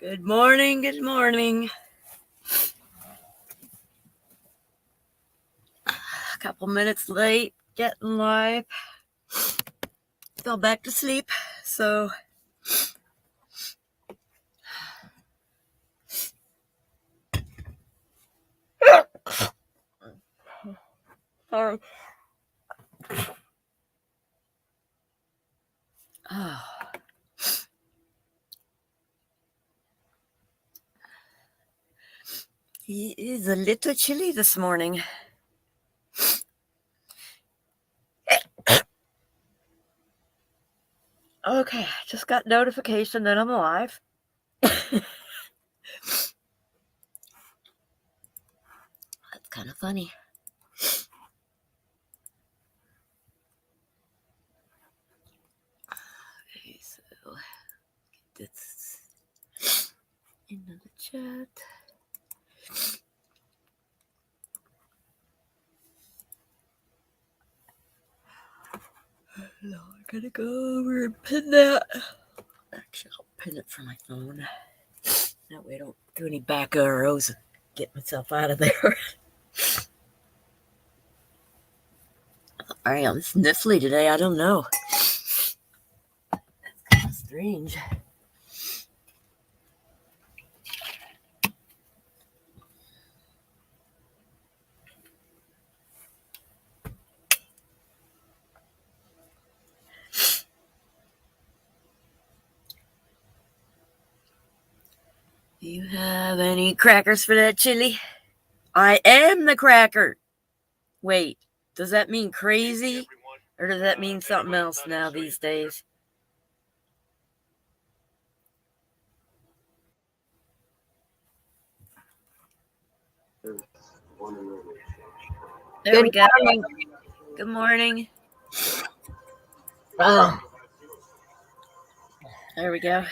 Good morning, good morning. A couple minutes late getting live. Fell back to sleep, so sorry. Oh. He is a little chilly this morning. Okay, just got notification that I'm live. That's kind of funny. Okay, so get this into the chat. Now I'm gonna go over and pin that. Actually, I'll pin it from my phone. That way I don't do any back arrows and get myself out of there. I am sniffly today. I don't know. That's kind of strange. Do you have any crackers for that chili? I am the cracker. Wait, does that mean crazy? Or does that mean something else now these days? There we go. Morning. Good morning. Oh, There we go.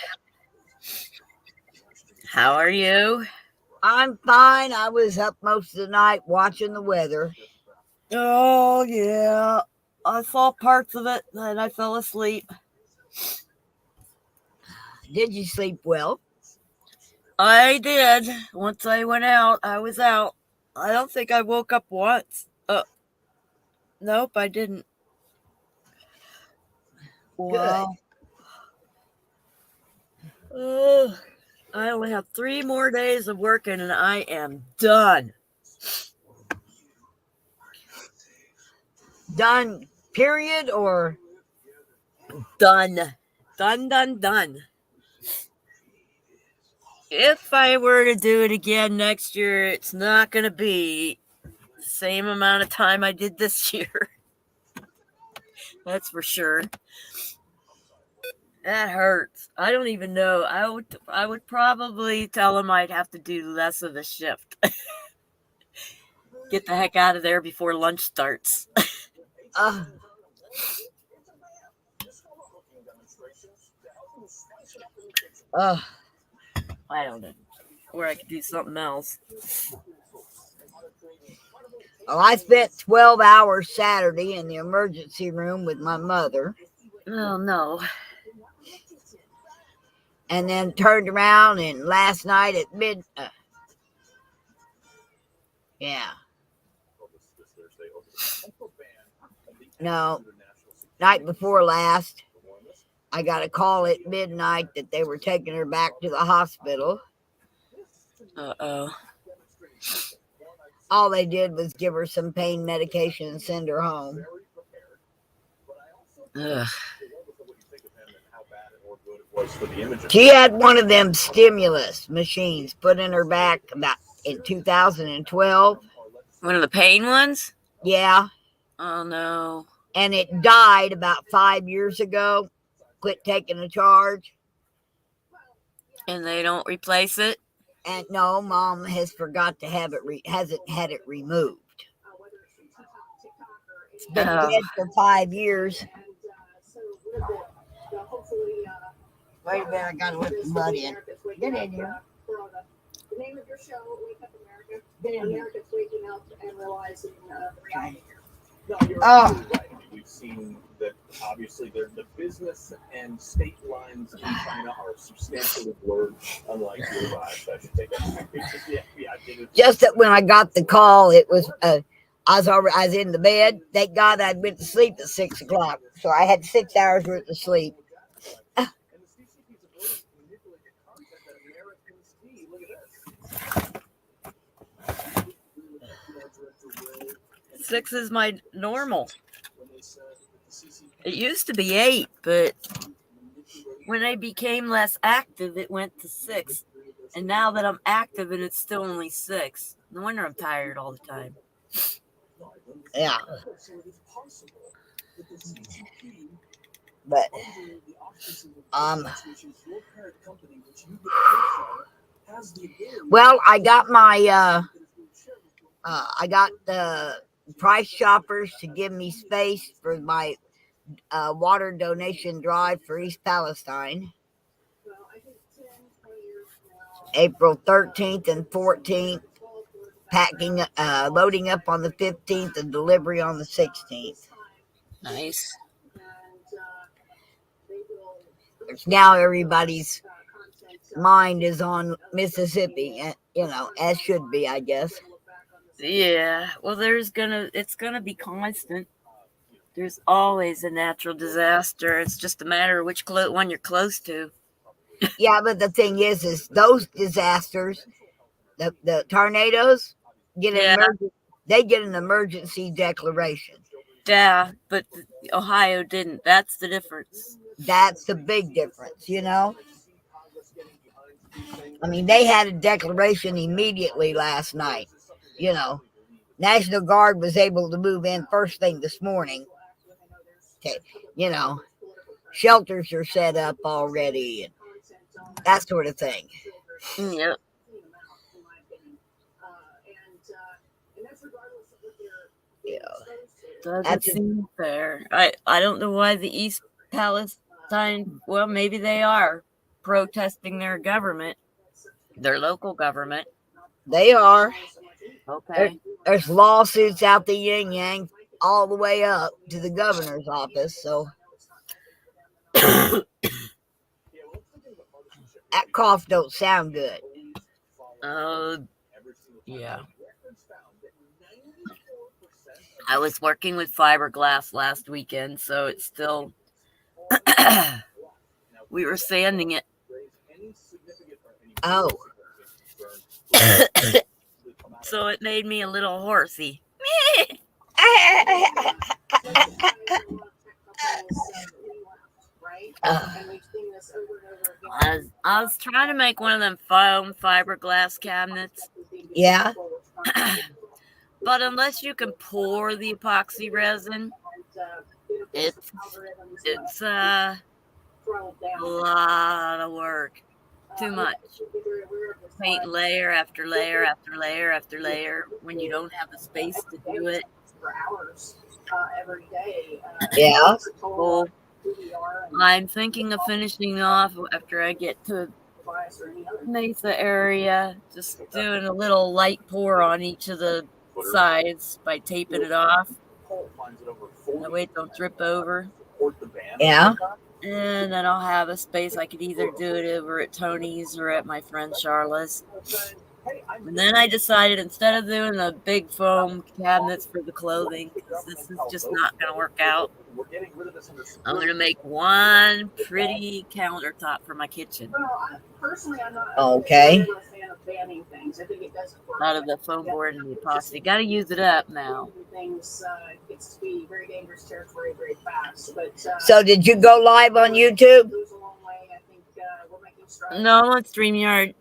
How are you? I'm fine. I was up most of the night watching the weather. Oh, yeah. I saw parts of it and I fell asleep. Did you sleep well? I did. Once I went out, I was out. I don't think I woke up once. Nope, I didn't. Wow. I only have 3 more days of working and I am done. Done, period, or? Done. Done. If I were to do it again next year, it's not going to be the same amount of time I did this year. That's for sure. That hurts. I don't even know. I would probably tell him I'd have to do less of a shift. Get the heck out of there before lunch starts. I don't know. Or I could do something else. Well, I spent 12 hours Saturday in the emergency room with my mother. Oh, no. And then turned around and last night at night before last, I got a call at midnight that they were taking her back to the hospital. Uh-oh. All they did was give her some pain medication and send her home. Ugh. She had one of them stimulus machines put in her back about in 2012. One of the pain ones? Yeah. Oh, no. And it died about 5 years ago. Quit taking the charge. And they don't replace it? And no, Mom has forgot to have it, hasn't had it removed. It's been dead for 5 years. Wait a minute, I gotta let the mud in. Get in here. The name of your show, Wake Up America. Get in here. America's waking up and realizing reality. Oh. We've seen that obviously the business and state lines in China Just that when I got the call, it was I was in the bed. Thank God I went to sleep at 6 o'clock, so I had 6 hours worth of sleep. Six is my normal. It used to be 8, but when I became less active, it went to 6. And now that I'm active and it's still only 6. No wonder I'm tired all the time. Yeah. But well, I got my I got the Price Shoppers to give me space for my water donation drive for East Palestine, April 13th and 14th, packing, loading up on the 15th and delivery on the 16th. Nice. Now everybody's mind is on Mississippi, as should be, I guess. Yeah, well, it's gonna be constant. There's always a natural disaster. It's just a matter of which one you're close to. Yeah, but the thing is those disasters, the tornadoes, they get an emergency declaration. Yeah, but Ohio didn't. That's the difference. That's the big difference, I mean, they had a declaration immediately last night. National Guard was able to move in first thing this morning. Okay, shelters are set up already and that sort of thing. Yep. Yeah. Doesn't seem fair. I don't know why the East Palestine, well, maybe they are protesting their government, their local government. They are. Okay. There's lawsuits out the yin yang all the way up to the governor's office. So that cough don't sound good. Yeah. I was working with fiberglass last weekend, so it's still we were sanding it. Oh. So it made me a little horsey. I was trying to make one of them foam fiberglass cabinets. Yeah. But unless you can pour the epoxy resin, it's a lot of work. Too much. Paint layer after layer after layer after layer when you don't have the space to do it. Yeah. So I'm thinking of finishing off after I get to Mesa area, just doing a little light pour on each of the sides by taping it off. That way it don't drip over. Yeah. And then I'll have a space I could either do it over at Tony's or at my friend Charlotte's. And then I decided instead of doing the big foam cabinets for the clothing, because this is just not going to work out, I'm going to make one pretty countertop for my kitchen. Okay. Out of the foam board and the epoxy. Got to use it up now. So did you go live on YouTube? No, on StreamYard.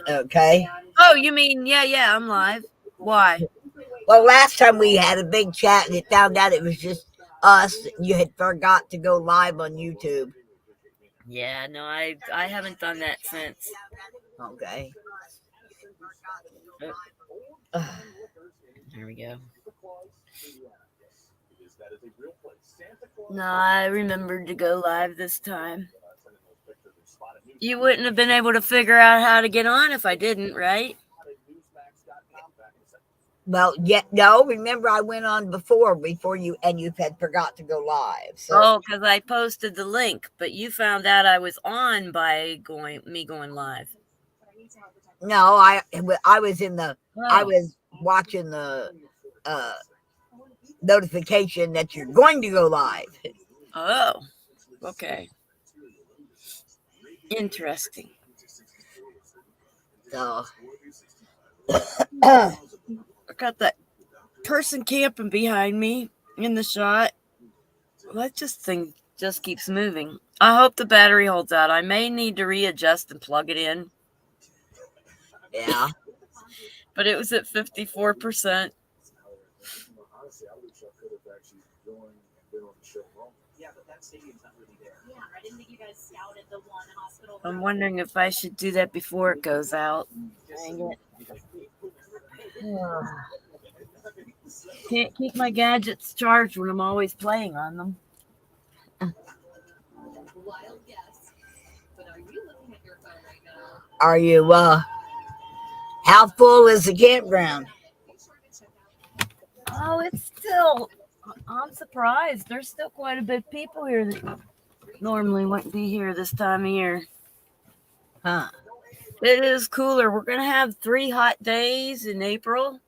Okay. Oh, you mean, yeah, I'm live. Why? Well, last time we had a big chat and it found out it was just us. You had forgot to go live on YouTube. Yeah, no, I haven't done that since. Okay. There we go. No, I remembered to go live this time. You wouldn't have been able to figure out how to get on if I didn't, right? Well, yeah, no. Remember, I went on before you, and you had forgot to go live. So Oh, because I posted the link, but you found out I was on by going live. no, I was in the I Oh, was watching the uh, notification that you're going to go live. oh, okay, interesting. So I got that person camping behind me in the shot. That thing just keeps moving. I hope the battery holds out. I may need to readjust and plug it in, yeah, but it was at 54%. I'm wondering if I should do that before it goes out. Dang it. Can't keep my gadgets charged when I'm always playing on them. are you? How full is the campground? Oh, it's still. I'm surprised. There's still quite a bit of people here that normally wouldn't be here this time of year. Huh? It is cooler. We're going to have 3 hot days in April,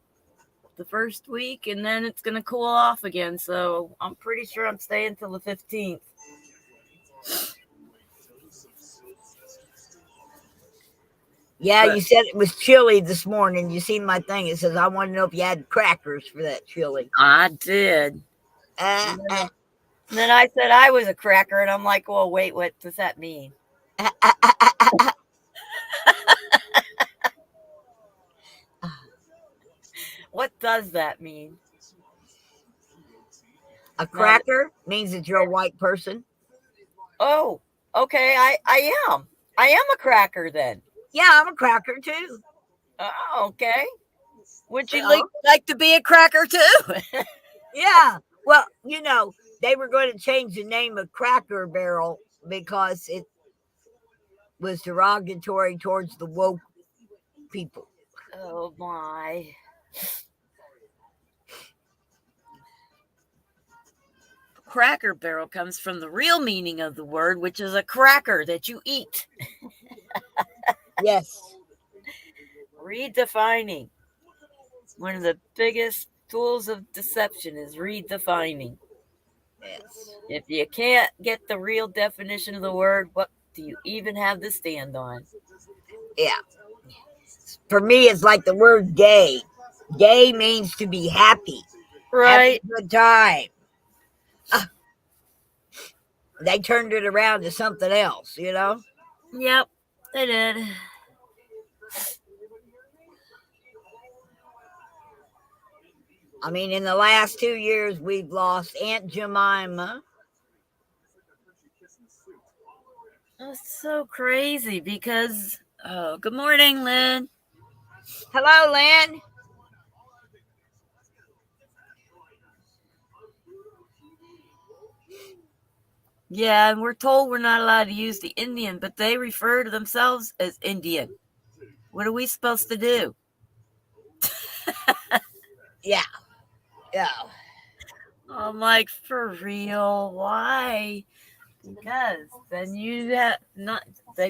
the first week, and then it's going to cool off again. So I'm pretty sure I'm staying till the 15th. Yeah, But you said it was chilly this morning. You seen my thing? It says I want to know if you had crackers for that chili. I did. Uh, uh, And then I said I was a cracker, and I'm like, well, wait, what does that mean? What does that mean? A cracker means that you're a white person. Oh, okay. I am. I am a cracker then. Yeah, I'm a cracker too. Oh, okay. Would you So, like to be a cracker too? yeah. Well, they were going to change the name of Cracker Barrel because it was derogatory towards the woke people. Oh my. Cracker Barrel comes from the real meaning of the word, which is a cracker that you eat. Yes. Redefining. One of the biggest tools of deception is redefining. Yes. If you can't get the real definition of the word, what do you even have to stand on? Yeah. For me, it's like the word gay. Gay means to be happy. Right. Have a good time. They turned it around to something else, Yep, they did. I mean, in the last 2 years, we've lost Aunt Jemima. That's so crazy because, oh, good morning, Lynn. Hello, Lynn. Yeah, and we're told we're not allowed to use the Indian, but they refer to themselves as Indian. What are we supposed to do? Yeah. Yeah. I'm like, for real? Why? Because then you have not.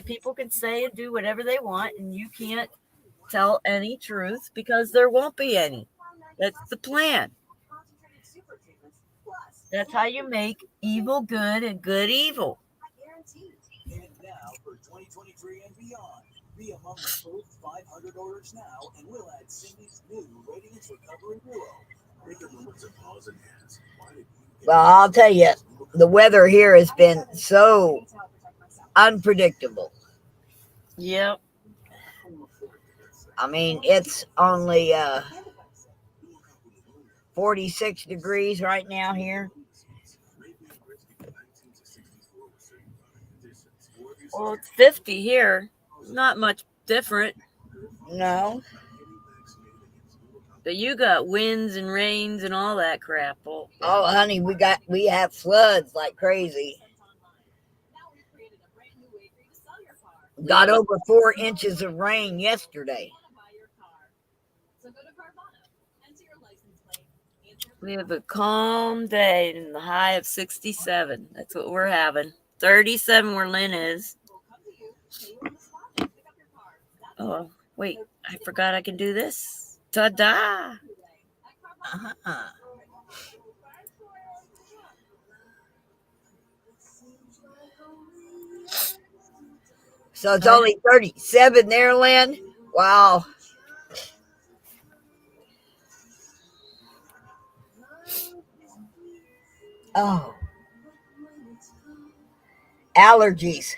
People can say and do whatever they want, and you can't tell any truth because there won't be any. That's the plan. That's how you make evil good and good evil. And now for 2023 and beyond, be among the first 500 orders now, and we'll add Cindy's new Radiance Recovery Duo. Well, I'll tell you, the weather here has been so unpredictable. Yep. I mean, it's only 46 degrees right now here. Well, it's 50 here. Not much different. No. But you got winds and rains and all that crap. Oh, honey, we have floods like crazy. Got over 4 inches of rain yesterday. We have a calm day and the high of 67. That's what we're having. 37 where Lynn is. Oh, wait. I forgot I can do this. Ta-da! Uh-huh. So it's only 37 there, Lynn? Wow. Oh. Allergies.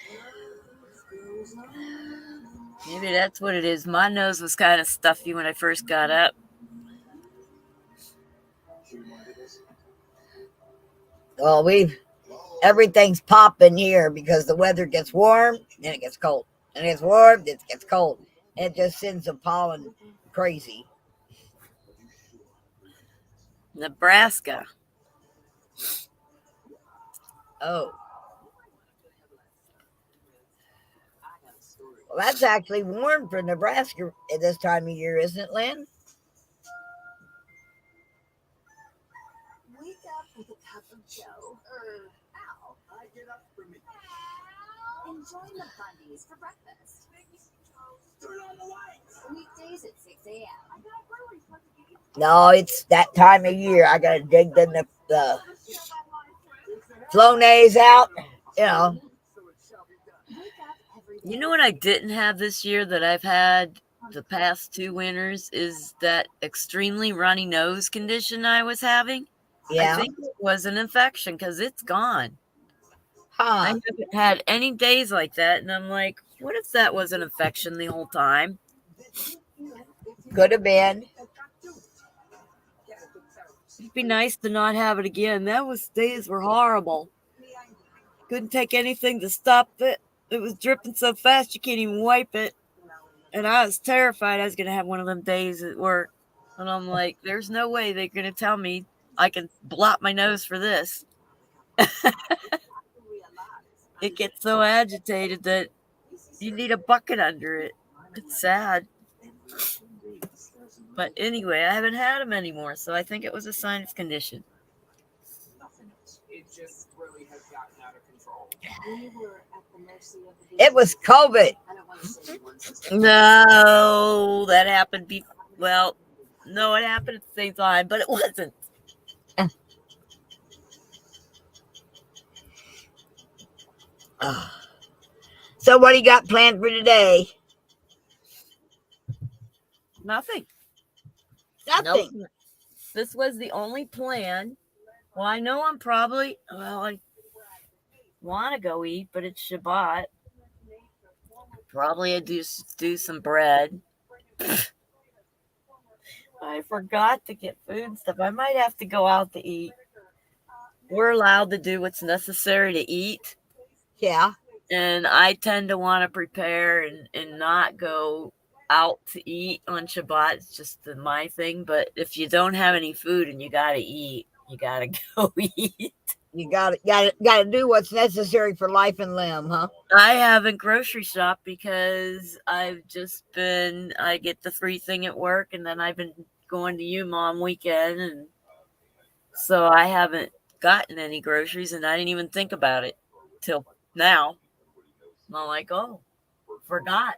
Maybe that's what it is. My nose was kind of stuffy when I first got up. Well, everything's popping here because the weather gets warm, then it gets cold. And it gets warm, then it gets cold. And it just sends the pollen crazy. Nebraska. Oh. Well, that's actually warm for Nebraska at this time of year, isn't it, Lynn? Wake up with a cup of Joe. Ow. I get up for me. And join the Bundys for breakfast. Turn on the lights. Weekdays at 6 a.m. No, it's that time of year. I gotta dig the Flonase out, you know. You know what I didn't have this year that I've had the past 2 winters is that extremely runny nose condition I was having. Yeah. I think it was an infection because it's gone. I Huh. haven't had any days like that, and I'm like, what if that was an infection the whole time? Could have been. It'd be nice to not have it again. Days were horrible. Couldn't take anything to stop it. It was dripping so fast you can't even wipe it. And I was terrified I was going to have one of them days at work. And I'm like, there's no way they're going to tell me I can blot my nose for this. It gets so agitated that you need a bucket under it. It's sad. But anyway, I haven't had them anymore, so I think it was a sinus condition. It just really has gotten out of control. We were at the mercy of the It was COVID. I don't want to say once. No, that happened. No, it happened at the same time, but it wasn't. So what do you got planned for today? Nothing. Nothing. Nope. This was the only plan. Well, I know I want to go eat, but it's Shabbat. Probably I'd do some bread. I forgot to get food stuff. I might have to go out to eat. We're allowed to do what's necessary to eat. Yeah. And I tend to want to prepare and not go out to eat on Shabbat. It's just my thing. But if you don't have any food and you got to eat, you got to go eat. You gotta do what's necessary for life and limb, huh? I haven't grocery shopped because I get the free thing at work, and then I've been going to Mom weekend, and so I haven't gotten any groceries, and I didn't even think about it till now. And I'm like, oh, forgot.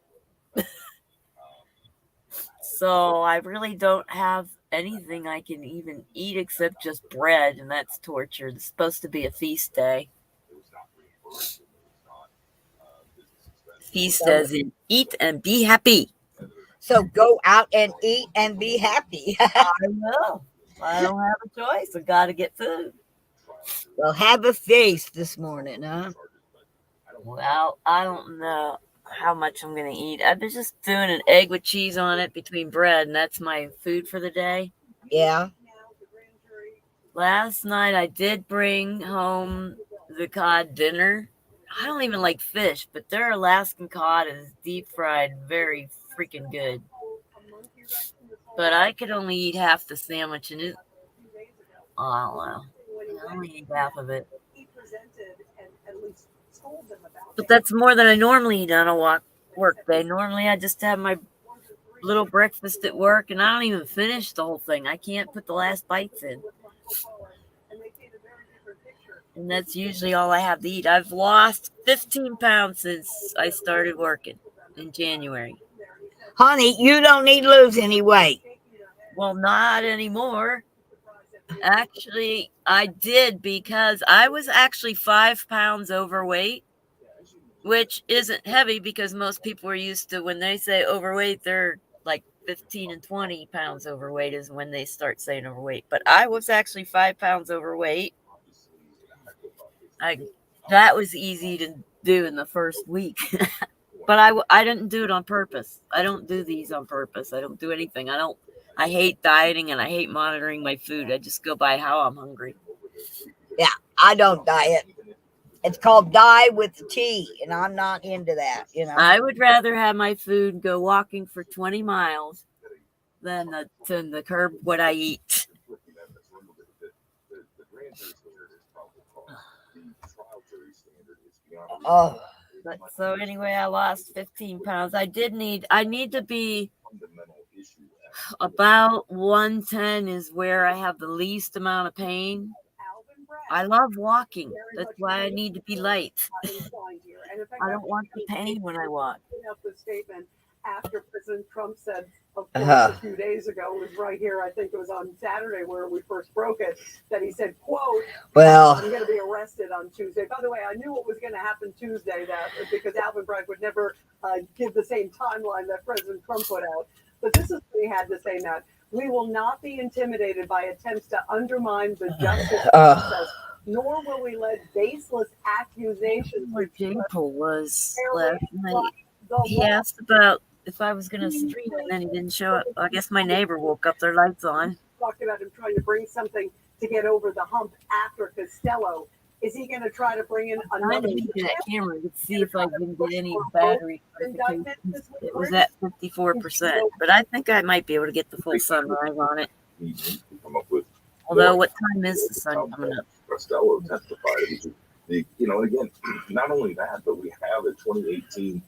So I really don't have anything I can even eat except just bread, and that's torture. It's supposed to be a feast day. Feast as in eat and be happy. So go out and eat and be happy. I know. I don't have a choice. I got to get food. Well, have a feast this morning, huh? Well, I don't know how much I'm going to eat. I've been just doing an egg with cheese on it between bread, and that's my food for the day. Yeah. Last night I did bring home the cod dinner. I don't even like fish, but their Alaskan cod is deep fried, very freaking good. But I could only eat half the sandwich, and I don't know. I only eat half of it. But that's more than I normally eat on a work day. Normally I just have my little breakfast at work, and I don't even finish the whole thing. I can't put the last bites in. And that's usually all I have to eat. I've lost 15 pounds since I started working in January. Honey, you don't need to lose any weight. Well, not anymore. Actually, I did because I was actually 5 pounds overweight, which isn't heavy because most people are used to when they say overweight, they're like 15 and 20 pounds overweight is when they start saying overweight. But I was actually 5 pounds overweight. That was easy to do in the first week. But I didn't do it on purpose. I don't do these on purpose. I don't do anything. I hate dieting and I hate monitoring my food. I just go by how I'm hungry. Yeah, I don't diet. It's called die with the T, and I'm not into that, you know. I would rather have my food go walking for 20 miles than the curb what I eat. Oh, But so anyway, I lost 15 pounds. I need to be about 110 is where I have the least amount of pain. I love walking. That's why I need to be light. I don't want the pain when I walk. The statement after President Trump said, of course, Uh-huh. a few days ago, it was right here, I think it was on Saturday where we first broke it, that he said, quote, well, I'm going to be arrested on Tuesday. By the way, I knew what was going to happen Tuesday, that because Alvin Bragg would never give the same timeline that President Trump put out. But this is what he had to say, Matt. We will not be intimidated by attempts to undermine the justice process, nor will we let baseless accusations. Where J-Pole was last night. He asked about if I was going to stream, and then he didn't show up. I guess my neighbor woke up, their lights on. Talked about him trying to bring something to get over the hump after Costello. Is he going to try to bring in I another? need to that camera to see if I can get any battery notifications. It was at 54%, but I think I might be able to get the full sunrise on it. Although, what time is the sun coming up? Costello testified. Again, not only that, but we have a 2018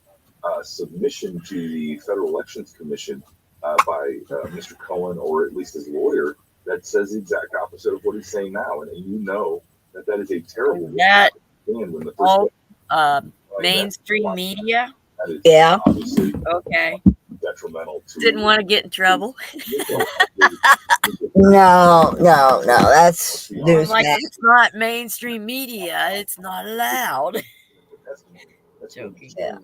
submission to the Federal Elections Commission by Mr. Cohen, or at least his lawyer, that says the exact opposite of what he's saying now. And you know that is a terrible That when the all mainstream media. yeah. Obviously Okay. detrimental to. Didn't want to get in trouble. No, that's I'm news. like, it's not mainstream media. It's not allowed. Joking. Yeah.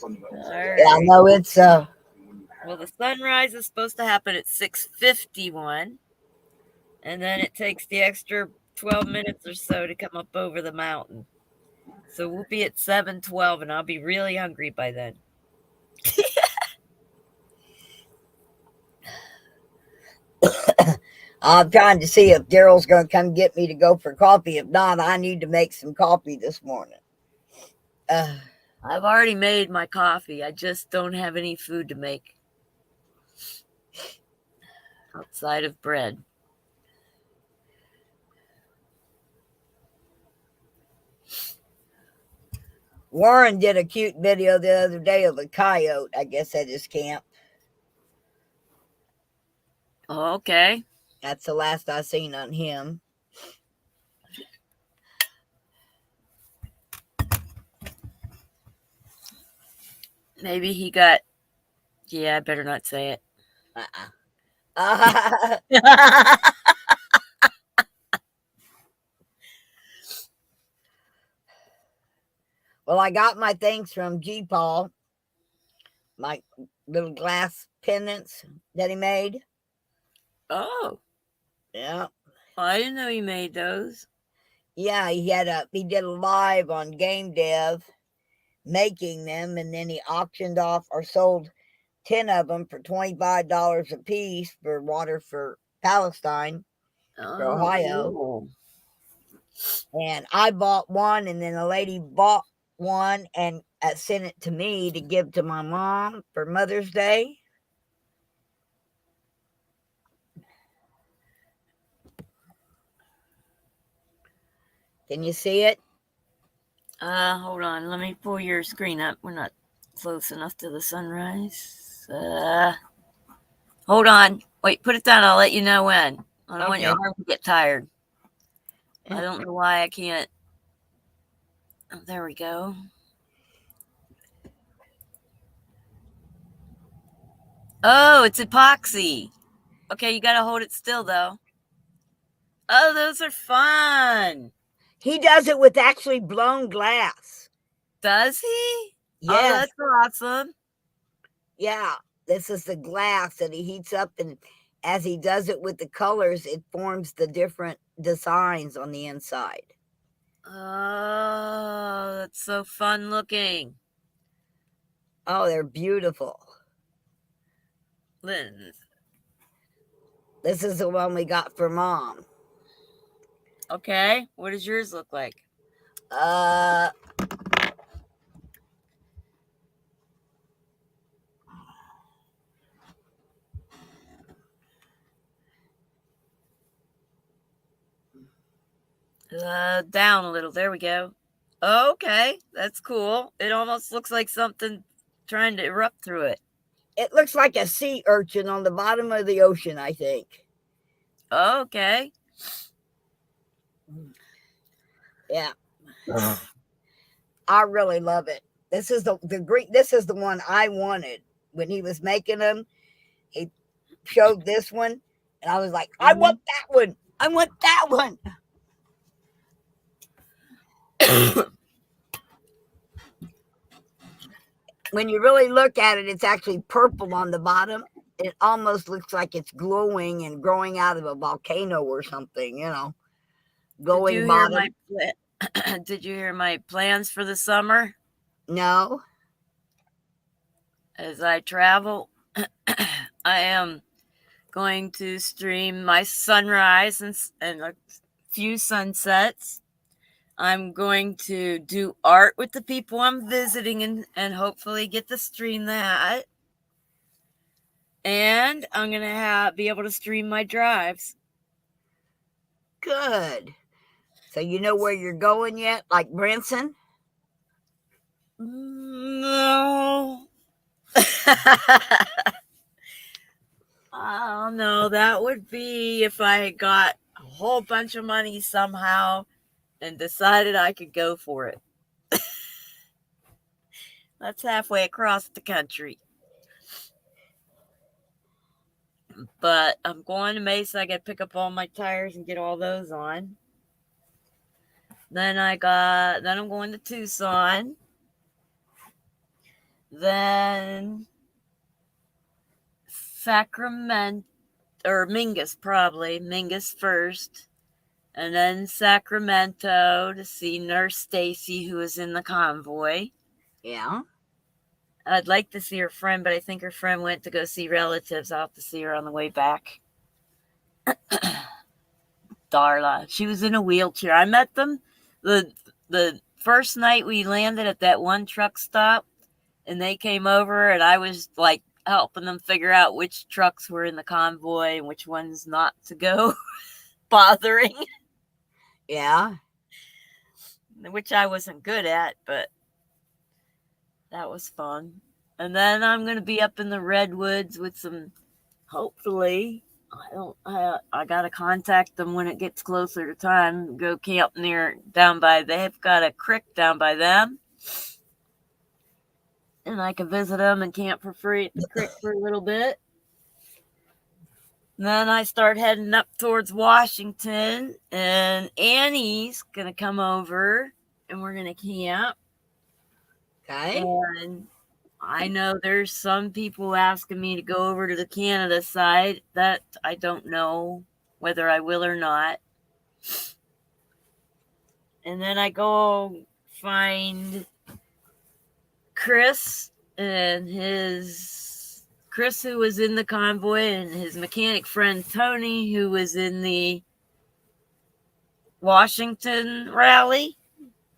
All Yeah, right. no, it's Well, the sunrise is supposed to happen at 6:51, and then it takes the extra 12 minutes or so to come up over the mountain. So we'll be at 7:12, and I'll be really hungry by then. I'm trying to see if Daryl's going to come get me to go for coffee. If not, I need to make some coffee this morning. I've already made my coffee. I just don't have any food to make outside of bread. Warren did a cute video the other day of a coyote, I guess, at his camp. Okay. That's the last I seen on him. Maybe he got... Yeah, I better not say it. Well, I got my things from G. Paul. My little glass pendants that he made. Oh, Yeah. I didn't know you made those. Yeah, he did a live on Game Dev making them, and then he auctioned off or sold 10 of them for $25 a piece for Water for Palestine, for Ohio. Cool. And I bought one, and then a lady bought one and sent it to me to give to my mom for Mother's Day. Can you see it? Hold on. Let me pull your screen up. We're not close enough to the sunrise. Hold on. Wait, put it down. I'll let you know when. I don't want Okay. your arm to get tired. I don't know why I can't. Oh, there we go. Oh, it's epoxy. Okay, you gotta hold it still though. Oh, those are fun. He does it with actually blown glass. Does he? Oh, Yes. that's awesome. Yeah. This is the glass that he heats up, and as he does it with the colors, it forms the different designs on the inside. Oh, that's so fun looking. Oh, they're beautiful. Lynn. This is the one we got for Mom. Okay, what does yours look like? Down a little. There we go. Okay, that's cool. It almost looks like something trying to erupt through it. It looks like a sea urchin on the bottom of the ocean, I think. Okay. Yeah. I really love it. This is the Greek. This is the one I wanted when he was making them. He showed this one, and I was like, I want that one. I want that one. When you really look at it, it's actually purple on the bottom. It almost looks like it's glowing and growing out of a volcano or something, you know. Glowing bottom. Did you hear my plans for the summer? No. As I travel, I am going to stream my sunrise and a few sunsets. I'm going to do art with the people I'm visiting and hopefully get to stream that. And I'm going to be able to stream my drives. Good. So you know where you're going yet? Like Branson? No. I don't know. That would be if I got a whole bunch of money somehow and decided I could go for it. That's halfway across the country. But I'm going to Mesa. I got to pick up all my tires and get all those on. Then I'm going to Tucson. Then Sacramento, or Mingus probably. Mingus first. And then Sacramento to see Nurse Stacy, who was in the convoy. Yeah. I'd like to see her friend, but I think her friend went to go see relatives. I'll have to see her on the way back. Darla. She was in a wheelchair. I met them the first night we landed at that one truck stop, and they came over, and I was like helping them figure out which trucks were in the convoy and which ones not to go bothering. Yeah. Which I wasn't good at, but that was fun. And then I'm going to be up in the Redwoods with some, hopefully, I got to contact them when it gets closer to time. Go camp they've got a creek down by them. And I can visit them and camp for free at the creek for a little bit. And then I start heading up towards Washington, and Annie's going to come over and we're going to camp. Okay. And I know there's some people asking me to go over to the Canada side. That I don't know whether I will or not. And then I go find Chris who was in the convoy, and his mechanic friend Tony, who was in the Washington rally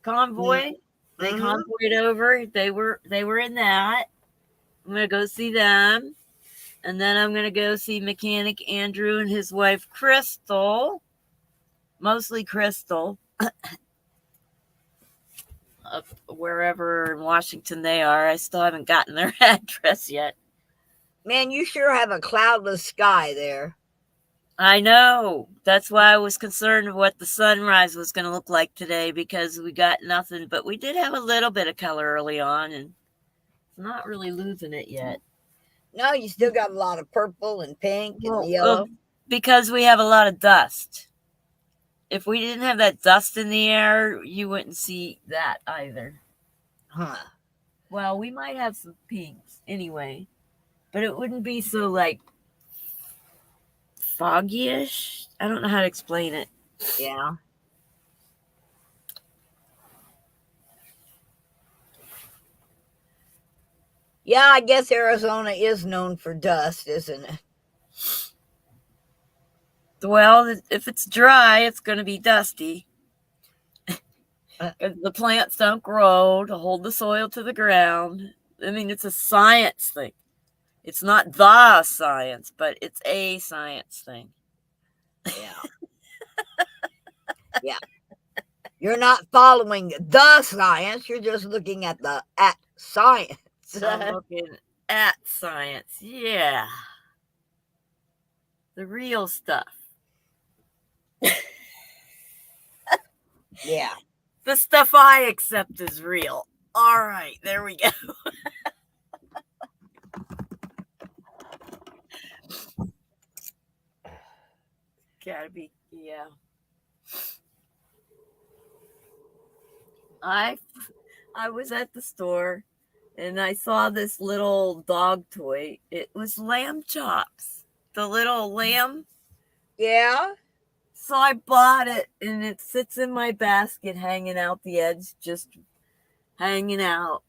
convoy. They convoyed over. They were in that. I'm going to go see them. And then I'm going to go see mechanic Andrew and his wife Crystal. Mostly Crystal. Up wherever in Washington they are. I still haven't gotten their address yet. Man, you sure have a cloudless sky there. I know. That's why I was concerned what the sunrise was going to look like today because we got nothing, but we did have a little bit of color early on and it's not really losing it yet. No, you still got a lot of purple and pink and Well, yellow. because we have a lot of dust. If we didn't have that dust in the air, you wouldn't see that either. Huh. Well, we might have some pinks anyway, but it wouldn't be so like foggy-ish. I don't know how to explain it. Yeah. Yeah, I guess Arizona is known for dust, isn't it? Well, if it's dry, it's going to be dusty. The plants don't grow to hold the soil to the ground. I mean, it's a science thing. It's not the science, but it's a science thing. Yeah. Yeah. You're not following the science. You're just looking at science. I'm looking at science. Yeah. The real stuff. Yeah. The stuff I accept as real. All right, there we go. Gotta be, yeah. I was at the store and I saw this little dog toy. It was lamb chops, the little lamb. Yeah. So I bought it and it sits in my basket hanging out the edge, just hanging out.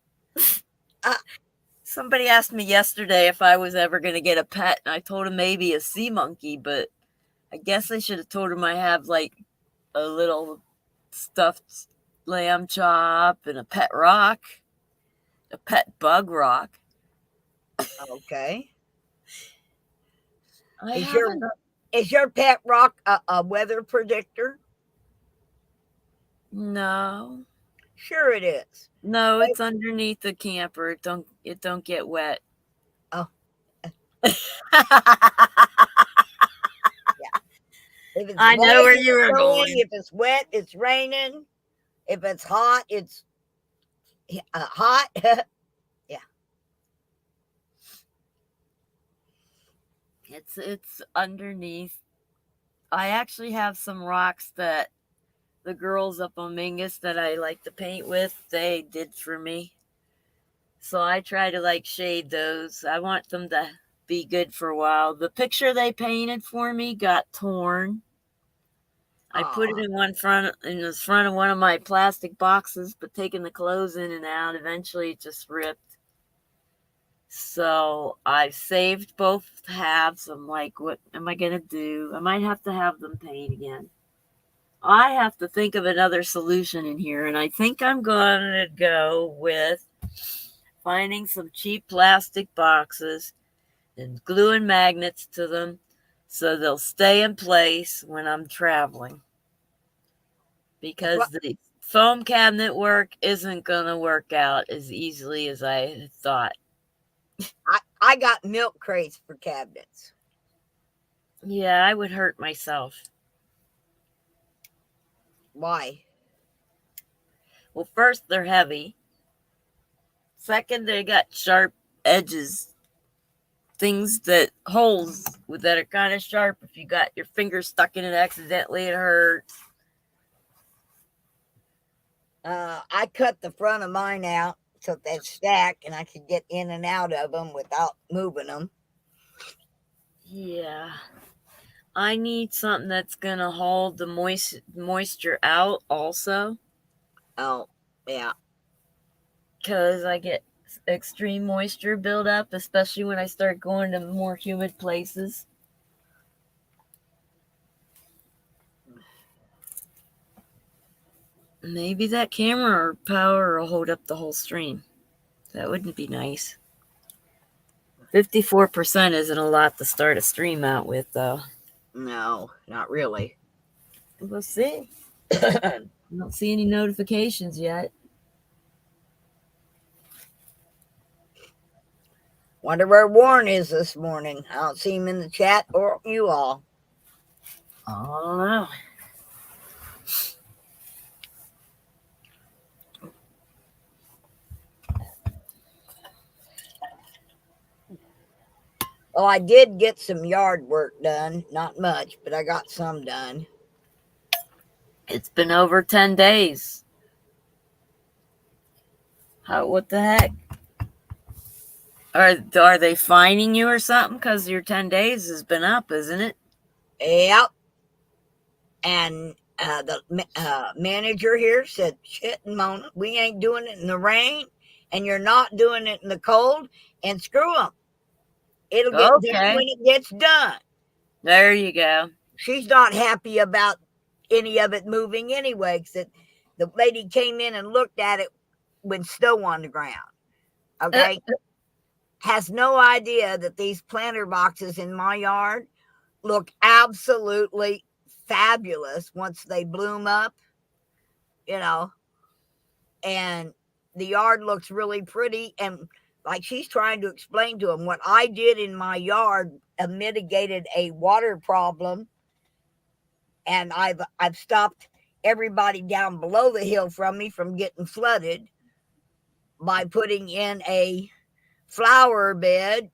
Somebody asked me yesterday if I was ever going to get a pet, and I told him maybe a sea monkey, but I guess I should have told him I have like a little stuffed lamb chop and a pet rock, a pet bug rock. Okay. I Is your pet rock a weather predictor? No. Sure it is. No, it's underneath the camper. It don't get wet. Oh. If it's I know wet, where it's you were snowing. going. If it's wet, it's raining. If it's hot, it's hot. Yeah. It's underneath. I actually have some rocks that the girls up on Mingus that I like to paint with, they did for me. So I try to like shade those. I want them to be good for a while. The picture they painted for me got torn. I put it in the front of one of my plastic boxes, but taking the clothes in and out, eventually it just ripped. So I saved both halves. I'm like, what am I gonna do? I might have to have them paint again. I have to think of another solution in here, and I think I'm gonna go with finding some cheap plastic boxes and gluing magnets to them so they'll stay in place when I'm traveling. Because the foam cabinet work isn't going to work out as easily as I thought. I got milk crates for cabinets. Yeah, I would hurt myself. Why? Well, first, they're heavy. Second, they got sharp edges. Holes that are kind of sharp. If you got your finger stuck in it accidentally, it hurts. I cut the front of mine out so they stack and I could get in and out of them without moving them. Yeah. I need something that's going to hold the moisture out also. Oh, yeah. Because I get extreme moisture buildup, especially when I start going to more humid places. Maybe that camera or power will hold up the whole stream. That wouldn't be nice. 54% isn't a lot to start a stream out with, though. No, not really. We'll see. I don't see any notifications yet. Wonder where Warren is this morning. I don't see him in the chat or you all. I don't know. Well, I did get some yard work done. Not much, but I got some done. It's been over 10 days. What the heck? Are they fining you or something? Because your 10 days has been up, isn't it? Yep. And the manager here said, shit, Mona, we ain't doing it in the rain, and you're not doing it in the cold, and screw them. It'll get done when it gets done. There you go. She's not happy about any of it moving anyway, because the lady came in and looked at it with snow on the ground. Okay? Has no idea that these planter boxes in my yard look absolutely fabulous once they bloom up, you know, and the yard looks really pretty. And like she's trying to explain to them what I did in my yard mitigated a water problem, and I've stopped everybody down below the hill from me from getting flooded by putting in a flower bed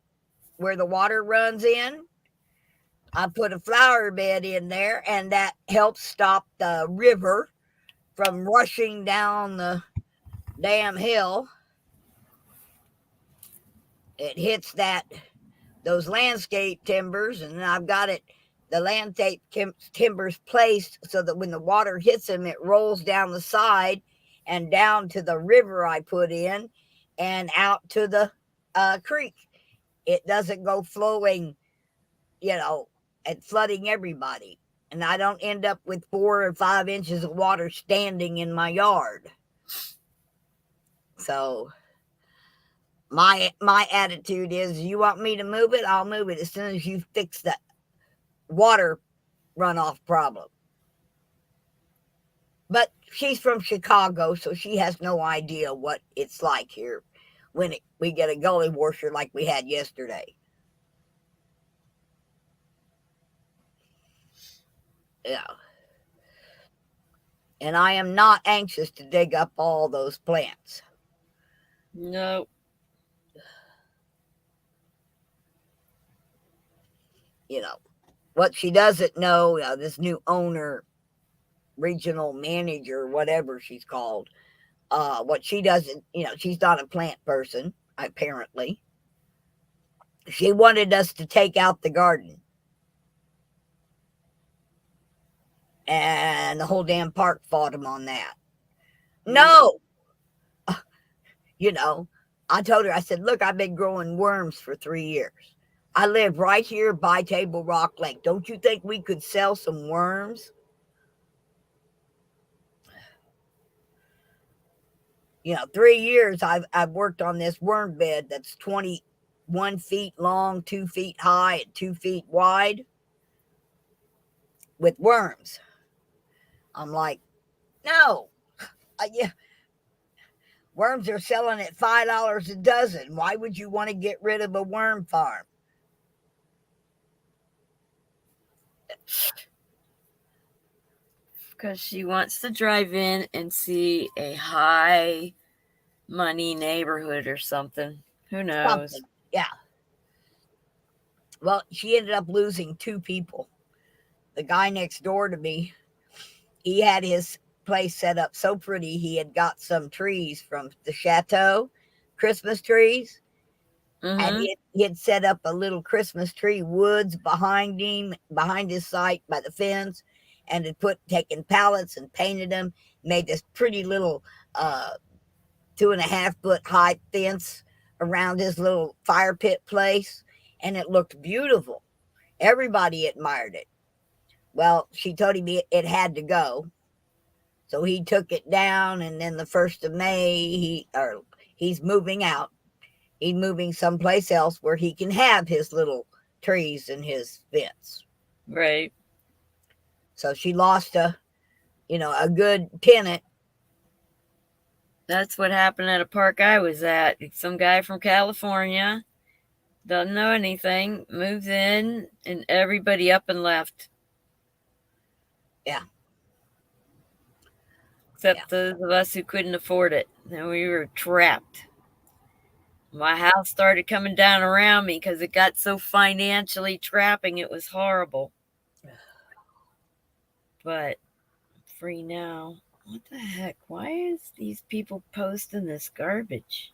where the water runs in. I put a flower bed in there, and that helps stop the river from rushing down the damn hill. It hits those landscape timbers, and I've got the landscape timbers placed so that when the water hits them, it rolls down the side and down to the river I put in and out to the creek. It doesn't go flowing, and flooding everybody. And I don't end up with 4 or 5 inches of water standing in my yard. So my attitude is, you want me to move it, I'll move it as soon as you fix that water runoff problem. But she's from Chicago, so she has no idea what it's like here when we get a gully washer like we had yesterday. Yeah. And I am not anxious to dig up all those plants. No. What she doesn't know, this new owner, regional manager, whatever she's called, what she doesn't, she's not a plant person, apparently. She wanted us to take out the garden. And the whole damn park fought him on that. No! I told her, I said, look, I've been growing worms for 3 years. I live right here by Table Rock Lake. Don't you think we could sell some worms? 3 years I've worked on this worm bed that's 21 feet long, 2 feet high, and 2 feet wide with worms. I'm like, no. Yeah. Worms are selling at $5 a dozen. Why would you want to get rid of a worm farm? Because she wants to drive in and see a high money neighborhood or something. Who knows? Something. Yeah. Well, she ended up losing 2 people. The guy next door to me, he had his place set up so pretty. He had got some trees from the chateau, Christmas trees. Mm-hmm. And he had set up a little Christmas tree woods behind him, behind his site by the fence, and had taken pallets and painted them, made this pretty little 2.5 foot high fence around his little fire pit place, and it looked beautiful. Everybody admired it. Well, she told him it had to go. So he took it down, and then the 1st of May, he's moving out. He's moving someplace else where he can have his little trees and his fence. Right. So she lost a good tenant. That's what happened at a park I was at. Some guy from California, doesn't know anything, moves in, and everybody up and left. Yeah. Except those of us who couldn't afford it. Then we were trapped. My house started coming down around me because it got so financially trapping. It was horrible. But I'm free now. What the heck? Why is these people posting this garbage?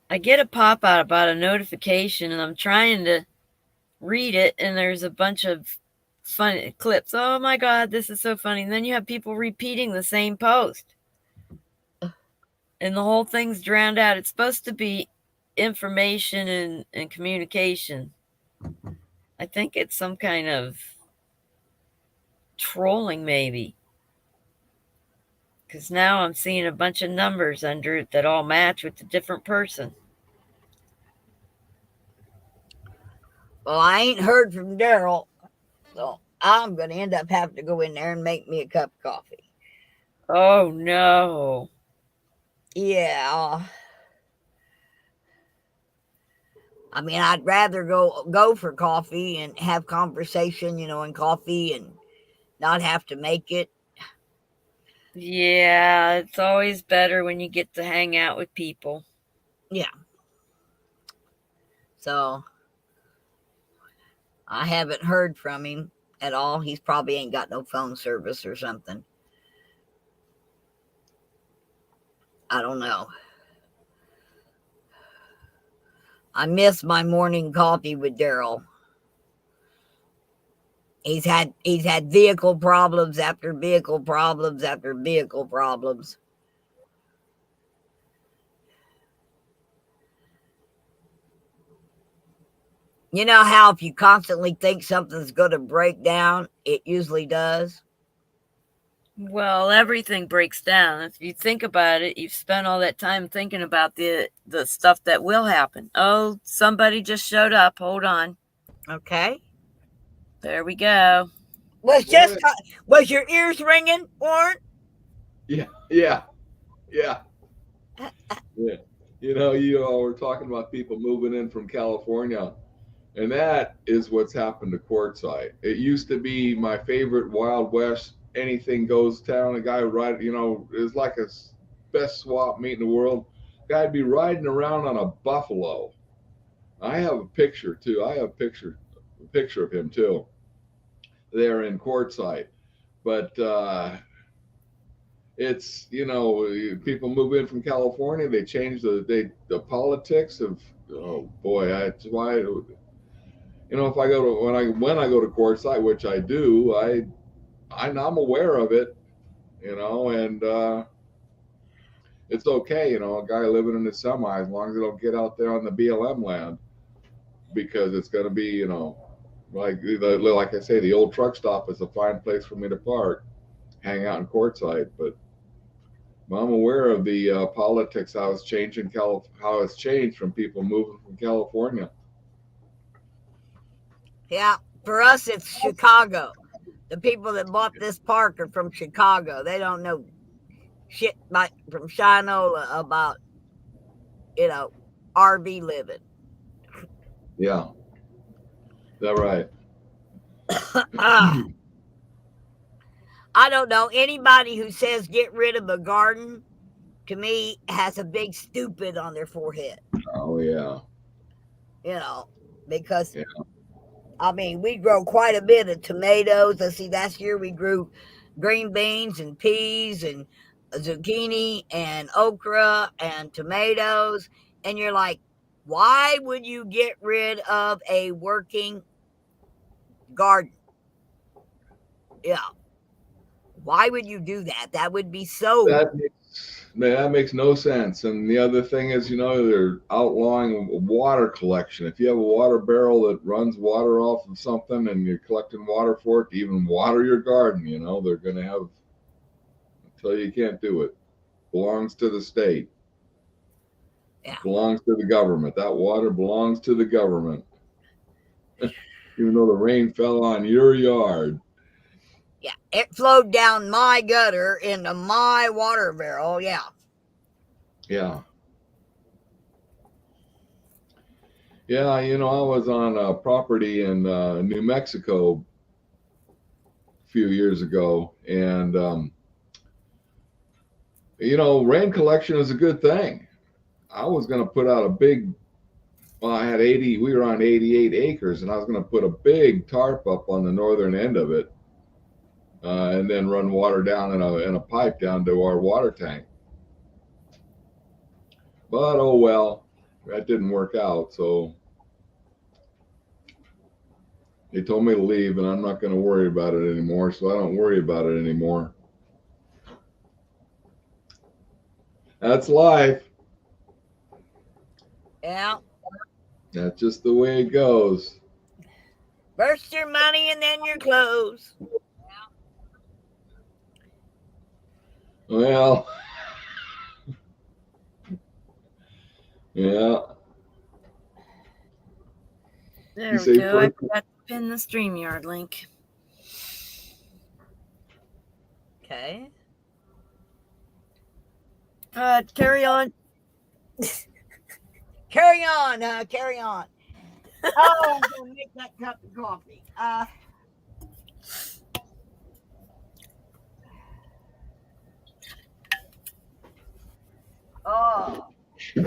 I get a pop out about a notification and I'm trying to read it and there's a bunch of funny clips. Oh my God, this is so funny. And then you have people repeating the same post. And the whole thing's drowned out. It's supposed to be information and communication. I think it's some kind of trolling, maybe. Because now I'm seeing a bunch of numbers under it that all match with a different person. Well, I ain't heard from Daryl, so I'm going to end up having to go in there and make me a cup of coffee. Oh, no. Yeah. I mean, I'd rather go for coffee and have conversation, and coffee and not have to make it. Yeah, it's always better when you get to hang out with people. Yeah. So I haven't heard from him at all. He's probably ain't got no phone service or something. I don't know. I miss my morning coffee with Daryl. He's had vehicle problems after vehicle problems after vehicle problems. You know how if you constantly think something's going to break down, it usually does? Well, everything breaks down. If you think about it, you've spent all that time thinking about the stuff that will happen. Oh, somebody just showed up. Hold on. Okay. There we go. Was your ears ringing, Warren? Yeah. You all were talking about people moving in from California, and that is what's happened to Quartzsite. It used to be my favorite Wild West, anything goes town. A guy would ride, it's like a best swap meet in the world. Guy'd be riding around on a buffalo. I have a picture too. I have a picture of him too. There in Quartzsite, but it's people move in from California. They change the politics of, oh boy, that's why if I go to when I go to Quartzsite, which I do, I'm aware of it, and it's okay, a guy living in a semi, as long as they don't get out there on the BLM land, because it's going to be, like I say, the old truck stop is a fine place for me to park, hang out in Quartzsite, but I'm aware of the politics, how it's changed from people moving from California. Yeah, for us, it's Chicago. The people that bought this park are from Chicago. They don't know shit from Shinola about, RV living. Yeah. Is that right? I don't know. Anybody who says get rid of a garden, to me, has a big stupid on their forehead. Oh, yeah. Because, I mean, we grow quite a bit of tomatoes. Let's see, last year we grew green beans and peas and zucchini and okra and tomatoes. And you're like, why would you get rid of a working garden? Yeah. Why would you do that? That would be so. That makes no sense. And the other thing is, they're outlawing water collection. If you have a water barrel that runs water off of something and you're collecting water for it to even water your garden, they're going to tell you can't do it. Belongs to the state. Yeah. Belongs to the government. That water belongs to the government. Even though the rain fell on your yard. Yeah, it flowed down my gutter into my water barrel. Yeah. Yeah. Yeah, I was on a property in New Mexico a few years ago, and rain collection is a good thing. I was going to put out a big. Well, I had 80. We were on 88 acres, and I was going to put a big tarp up on the northern end of it, and then run water down in a pipe down to our water tank. But oh well, that didn't work out. So they told me to leave, and I'm not going to worry about it anymore. So I don't worry about it anymore. That's life. Yeah. That's just the way it goes. First your money and then your clothes. Well, yeah. There You we say go. I first? forgot to pin the StreamYard link. Okay. Carry on. Carry on. Carry on. Oh, I'm gonna make that cup of coffee. Oh. If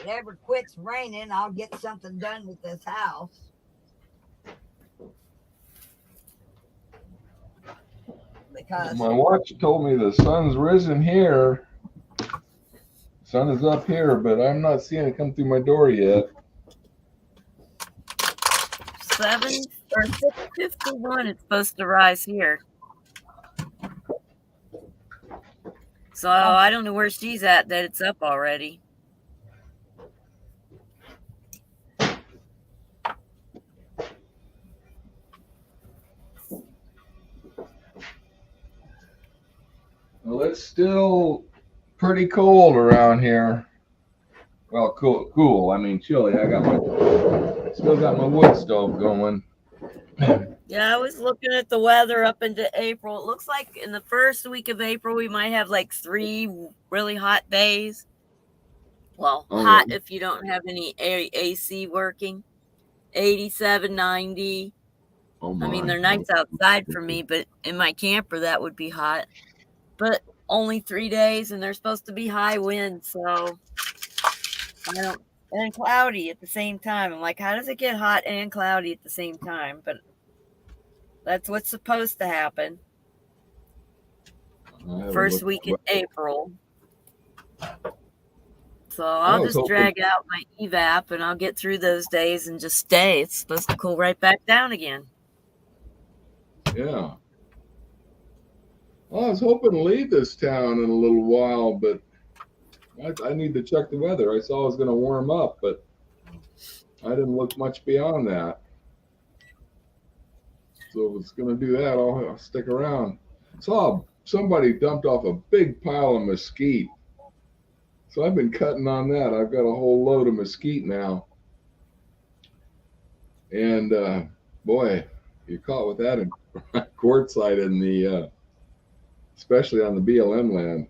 it ever quits raining, I'll get something done with this house. Because My watch told me the sun's risen here. Sun is up here, but I'm not seeing it come through my door yet. 6:51. It's supposed to rise here. So I don't know where she's at that it's up already. Well, it's still pretty cold around here. Well, cool. I mean, chilly. Still got my wood stove going. Yeah, I was looking at the weather up into April. It looks like in the first week of April we might have like 3 really hot days. Well, hot if you don't have any AC working. 87, 90. Oh my. I mean, they're nights outside for me, but in my camper that would be hot. But only 3 days, and they're supposed to be high winds, so and cloudy at the same time. I'm like, how does it get hot and cloudy at the same time? But that's what's supposed to happen. First week in April. So I'll just drag out my evap and I'll get through those days and just stay. It's supposed to cool right back down again. Yeah. Well, I was hoping to leave this town in a little while, but I need to check the weather. I saw it was going to warm up, but I didn't look much beyond that. So if it's going to do that, I'll stick around. Saw somebody dumped off a big pile of mesquite. So I've been cutting on that. I've got a whole load of mesquite now. And boy, you're caught with that in quartzite in the, especially on the BLM land.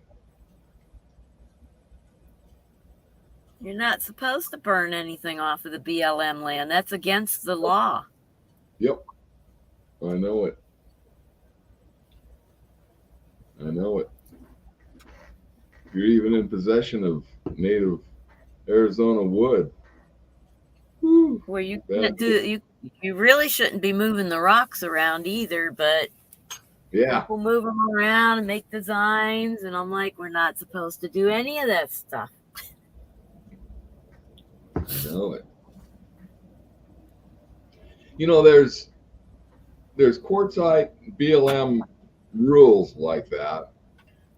You're not supposed to burn anything off of the BLM land. That's against the law. Yep. I know it. You're even in possession of native Arizona wood. Well, you can't do you really shouldn't be moving the rocks around either, but yeah, people move them around and make designs, and I'm like, we're not supposed to do any of that stuff. I know it. There's quartzite BLM rules like that,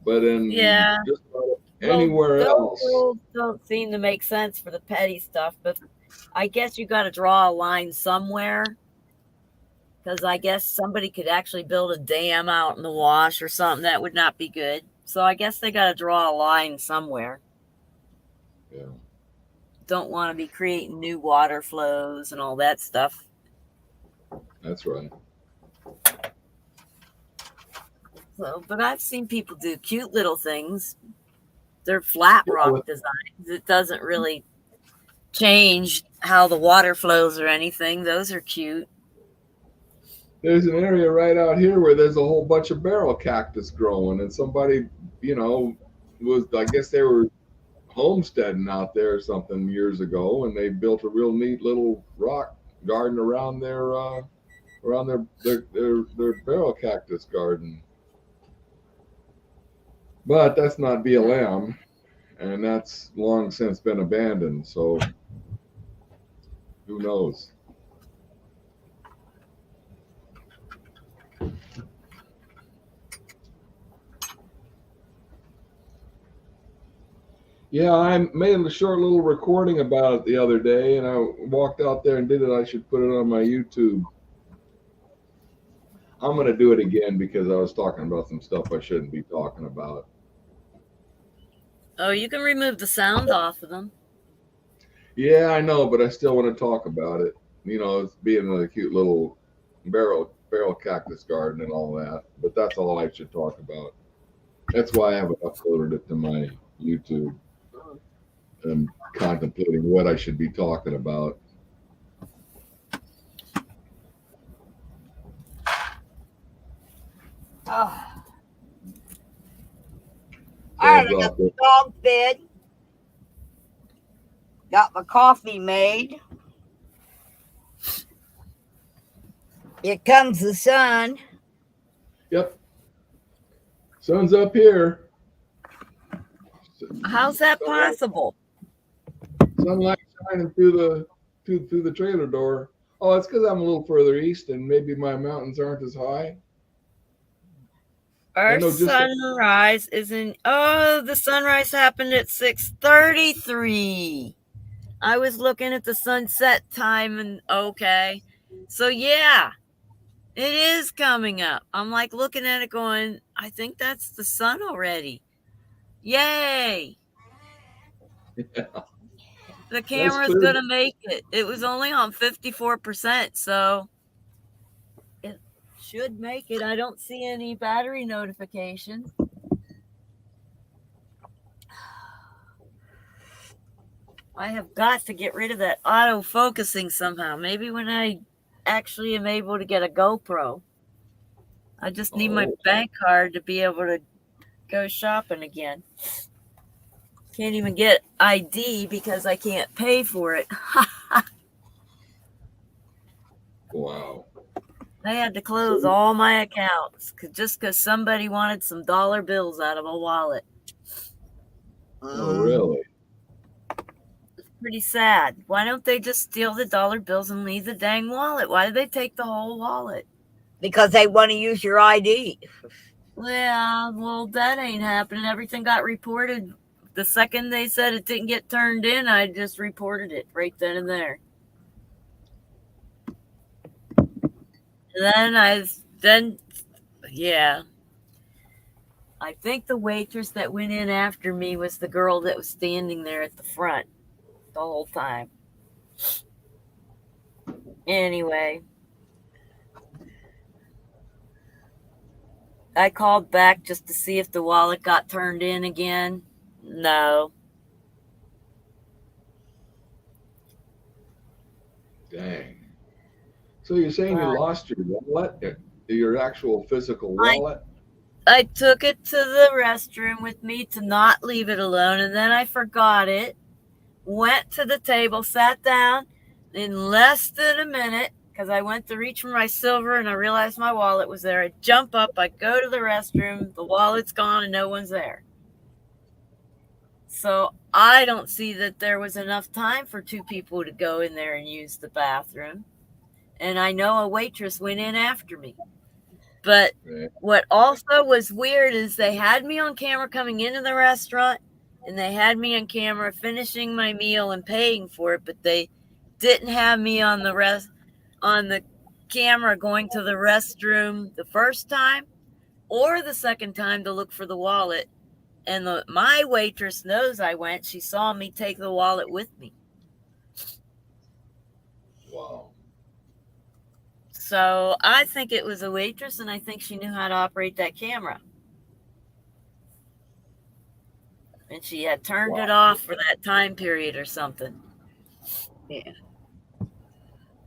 but in just about anywhere else, rules don't seem to make sense for the petty stuff. But I guess you got to draw a line somewhere, because I guess somebody could actually build a dam out in the wash or something that would not be good. So I guess they got to draw a line somewhere. Yeah. Don't want to be creating new water flows and all that stuff. That's right. So, but I've seen people do cute little things. They're flat Yeah, rock with- designs. It doesn't really change how the water flows or anything. Those are cute. There's an area right out here where there's a whole bunch of barrel cactus growing, and somebody, I guess they were homesteading out there or something years ago, and they built a real neat little rock garden around their barrel cactus garden. But that's not BLM, and that's long since been abandoned. So who knows? Yeah, I made a short little recording about it the other day, and I walked out there and did it. I should put it on my YouTube. I'm going to do it again because I was talking about some stuff I shouldn't be talking about. Oh, you can remove the sound off of them. Yeah, I know, but I still want to talk about it. It's being a cute little barrel cactus garden and all that. But that's all I should talk about. That's why I haven't uploaded it to my YouTube. I'm contemplating what I should be talking about. Oh. All right, I got the dog fed. Got my coffee made. Here comes the sun. Yep. Sun's up here. How's that possible? Sunlight shining through the trailer door. Oh, it's because I'm a little further east and maybe my mountains aren't as high. Our know, just- sunrise isn't. Oh, the sunrise happened at 6:33. I was looking at the sunset time, and okay, so yeah, it is coming up. I'm like looking at it, going, I think that's the sun already. Yay! Yeah. The camera's good. gonna make it. It was only on 54%, so it should make it. I don't see any battery notification. I have got to get rid of that auto focusing somehow. Maybe when I actually am able to get a GoPro. I just need my bank card to be able to go shopping again. Can't even get ID because I can't pay for it. Wow. I had to close all my accounts just because somebody wanted some dollar bills out of a wallet. Oh, really? It's pretty sad. Why don't they just steal the dollar bills and leave the dang wallet? Why did they take the whole wallet? Because they want to use your ID. Yeah, well, that ain't happening. Everything got reported. The second they said it didn't get turned in, I just reported it right then and there. And then I think the waitress that went in after me was the girl that was standing there at the front the whole time. Anyway, I called back just to see if the wallet got turned in again. No. Dang. So you're saying you lost your wallet, your actual physical wallet? I took it to the restroom with me to not leave it alone, and then I forgot it. Went to the table, sat down. In less than a minute, because I went to reach for my silver and I realized my wallet was there. I jump up, I go to the restroom, the wallet's gone and no one's there. So I don't see that there was enough time for two people to go in there and use the bathroom. And I know a waitress went in after me. But what also was weird is they had me on camera coming into the restaurant and they had me on camera finishing my meal and paying for it, but they didn't have me on the camera going to the restroom the first time or the second time to look for the wallet. And my waitress knows I went. She saw me take the wallet with me. Wow. So I think it was a waitress, and I think she knew how to operate that camera. And she had turned it off for that time period or something. I'd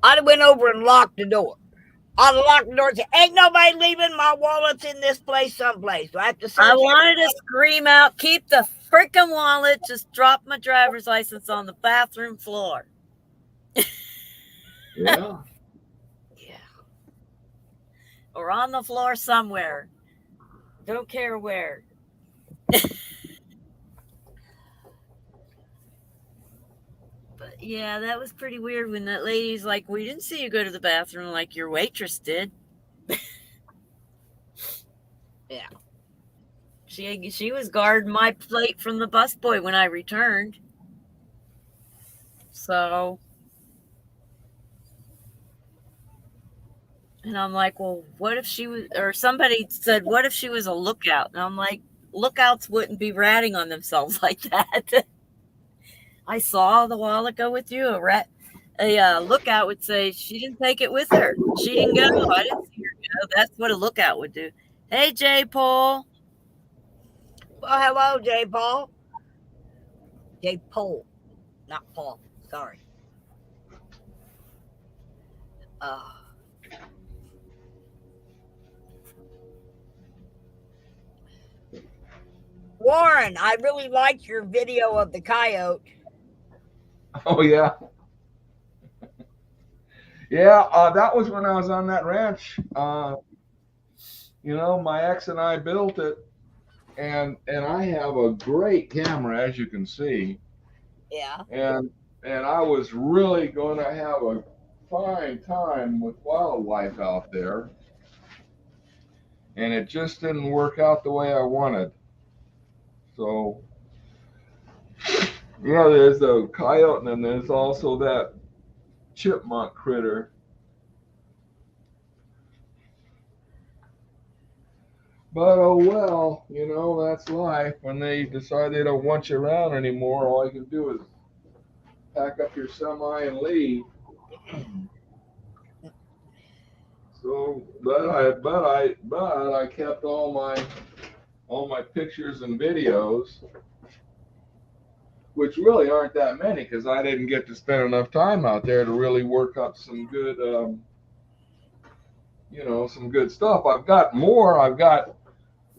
have went over and locked the door. I'd have locked the door and said, ain't nobody leaving. My wallet's in this place someplace. Do I have to search I it? wanted to scream out, keep the freaking wallet, just drop my driver's license on the bathroom floor. Yeah. Or on the floor somewhere. Don't care where. But yeah, that was pretty weird when that lady's like, we didn't see you go to the bathroom like your waitress did. Yeah. She was guarding my plate from the busboy when I returned. So, and I'm like, well, what if she was, or somebody said, what if she was a lookout? And I'm like, lookouts wouldn't be ratting on themselves like that. I saw the wallet go with you. A lookout would say she didn't take it with her. She didn't go. I didn't see her go. That's what a lookout would do. Hey, J. Paul. Well, hello, J. Paul. J. Paul, not Paul. Sorry. Warren, I really liked your video of the coyote. Oh yeah. Yeah, that was when I was on that ranch. You know, my ex and I built it, and I have a great camera, as you can see. Yeah. And I was really going to have a fine time with wildlife out there, and it just didn't work out the way I wanted. So yeah, there's the coyote, and then there's also that chipmunk critter. But oh well, you know, that's life. When they decide they don't want you around anymore, all you can do is pack up your semi and leave. So, but I kept all my pictures and videos, which really aren't that many because I didn't get to spend enough time out there to really work up some good, you know, some good stuff. I've got more. I've got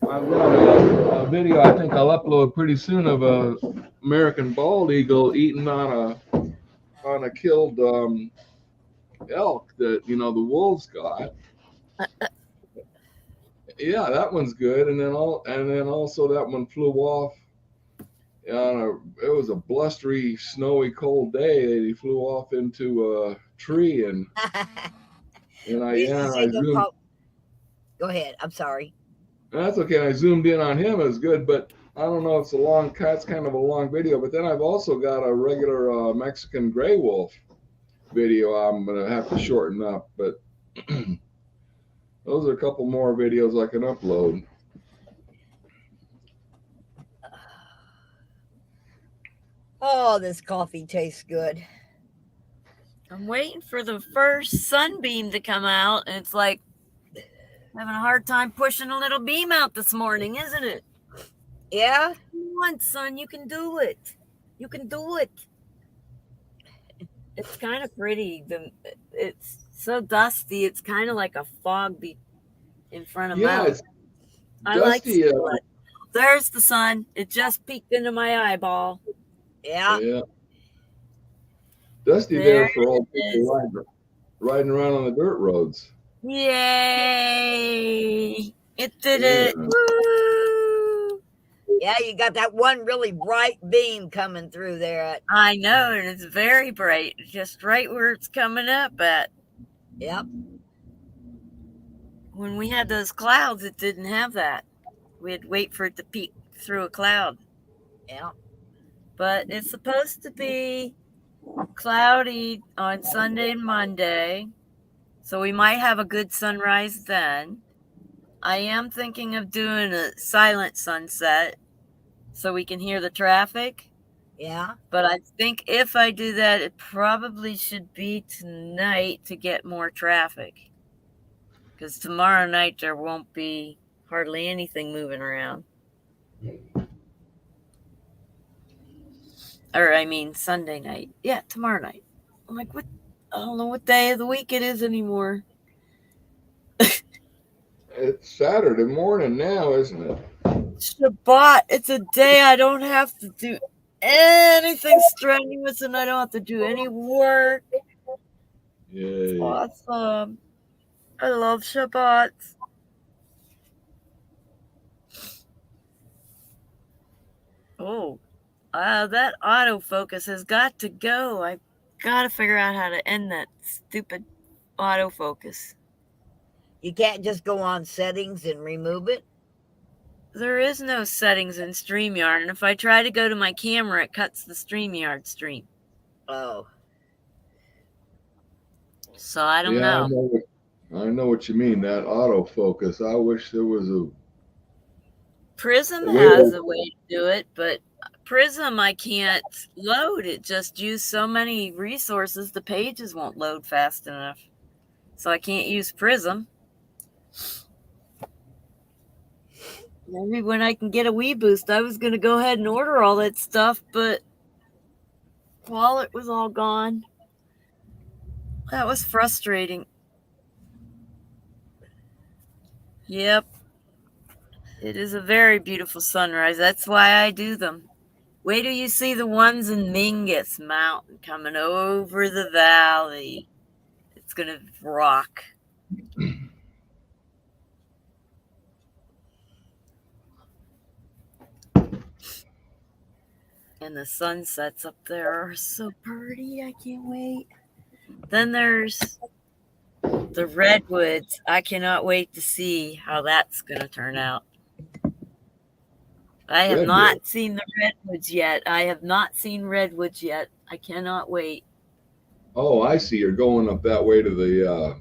a video I think I'll upload pretty soon of a American bald eagle eating on a killed elk that, you know, the wolves got. Yeah, that one's good. And then also that one flew off it was a blustery, snowy, cold day that he flew off into a tree and I zoomed. Go ahead. I'm sorry. That's okay. I zoomed in on him. It was good, but I don't know. It's kind of a long video. But then I've also got a regular Mexican gray wolf video I'm going to have to shorten up. But those are a couple more videos I can upload. Oh, this coffee tastes good. I'm waiting for the first sunbeam to come out, and it's like having a hard time pushing a little beam out this morning, isn't it? Yeah? Come on, son, you can do it. You can do it. It's kind of pretty. It's so dusty. It's kind of like a fog in front of mountains. I like it. There's the sun. It just peeked into my eyeball. Yeah. Dusty there for all people riding around on the dirt roads. Yay! It did it. Woo! Yeah, you got that one really bright beam coming through there. I know, and it's very bright, just right where it's coming up at. Yep. When we had those clouds, it didn't have that. We had to wait for it to peek through a cloud. Yeah. But it's supposed to be cloudy on Sunday and Monday, so we might have a good sunrise then. I am thinking of doing a silent sunset so we can hear the traffic. Yeah. But I think if I do that, it probably should be tonight to get more traffic. Because tomorrow night there won't be hardly anything moving around. Or I mean Sunday night. Yeah, tomorrow night. I'm like, what? I don't know what day of the week it is anymore. It's Saturday morning now, isn't it? Shabbat. It's a day I don't have to do anything strenuous and I don't have to do any work. It's Yay. awesome. I love Shabbats. Oh, that autofocus has got to go. I've got to figure out how to end that stupid autofocus. You can't just go on settings and remove it. There is no settings in StreamYard, and if I try to go to my camera, it cuts the StreamYard stream. Oh, So I don't Yeah, know. I know what you mean. That autofocus. I wish there was a. Prism Wait, has a way to do it, but Prism I can't load. It just used so many resources, the pages won't load fast enough. So I can't use Prism. Maybe when I can get a WeBoost, I was going to go ahead and order all that stuff, but wallet was all gone. That was frustrating. Yep. It is a very beautiful sunrise. That's why I do them. Wait till you see the ones in Mingus Mountain coming over the valley. It's going to rock. And the sunsets up there are so pretty. I can't wait. Then there's the redwoods. I cannot wait to see how that's going to turn out. I have not seen the redwoods yet. I cannot wait. Oh, I see. You're going up that way to the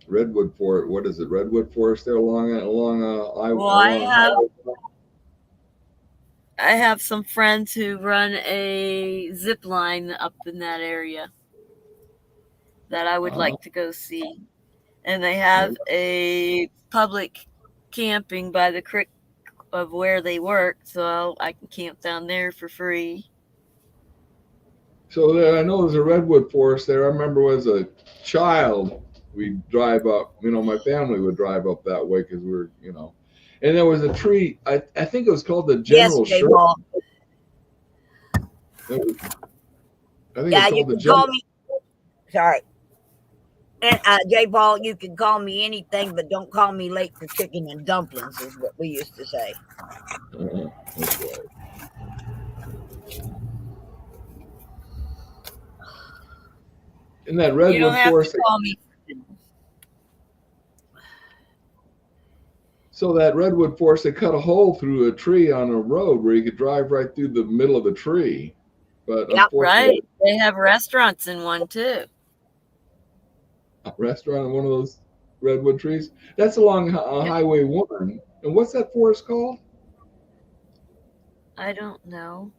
redwood forest. What is it? Redwood forest there along I have some friends who run a zip line up in that area that I would like to go see. And they have a public camping by the creek of where they work, so I can camp down there for free. So there, I know there's a redwood forest there. I remember as a child, we'd drive up, my family would drive up that way because we're, and there was a tree, I think it was called the General yes, Sherman. Yeah, you can call me. Sorry. And J Ball, you can call me anything, but don't call me late for chicken and dumplings, is what we used to say. That's right. In that redwood you don't have forest. To call me. So that redwood forest, they cut a hole through a tree on a road where you could drive right through the middle of the tree. But right. They have restaurants in one too. A restaurant in one of those redwood trees? That's along Highway 1. And what's that forest called? I don't know.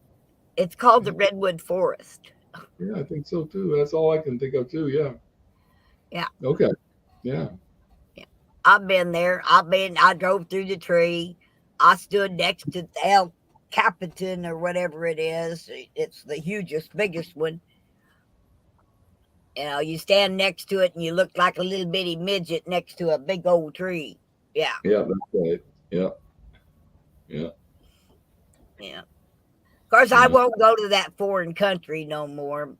It's called the Redwood Forest. Yeah, I think so too. That's all I can think of too. Yeah. Yeah. Okay. Yeah. I've been there. I drove through the tree. I stood next to the El Capitan or whatever it is. It's the hugest, biggest one. You stand next to it and you look like a little bitty midget next to a big old tree. Yeah. Yeah, that's right. Yeah. Yeah. Yeah. Of course, I won't go to that foreign country no more.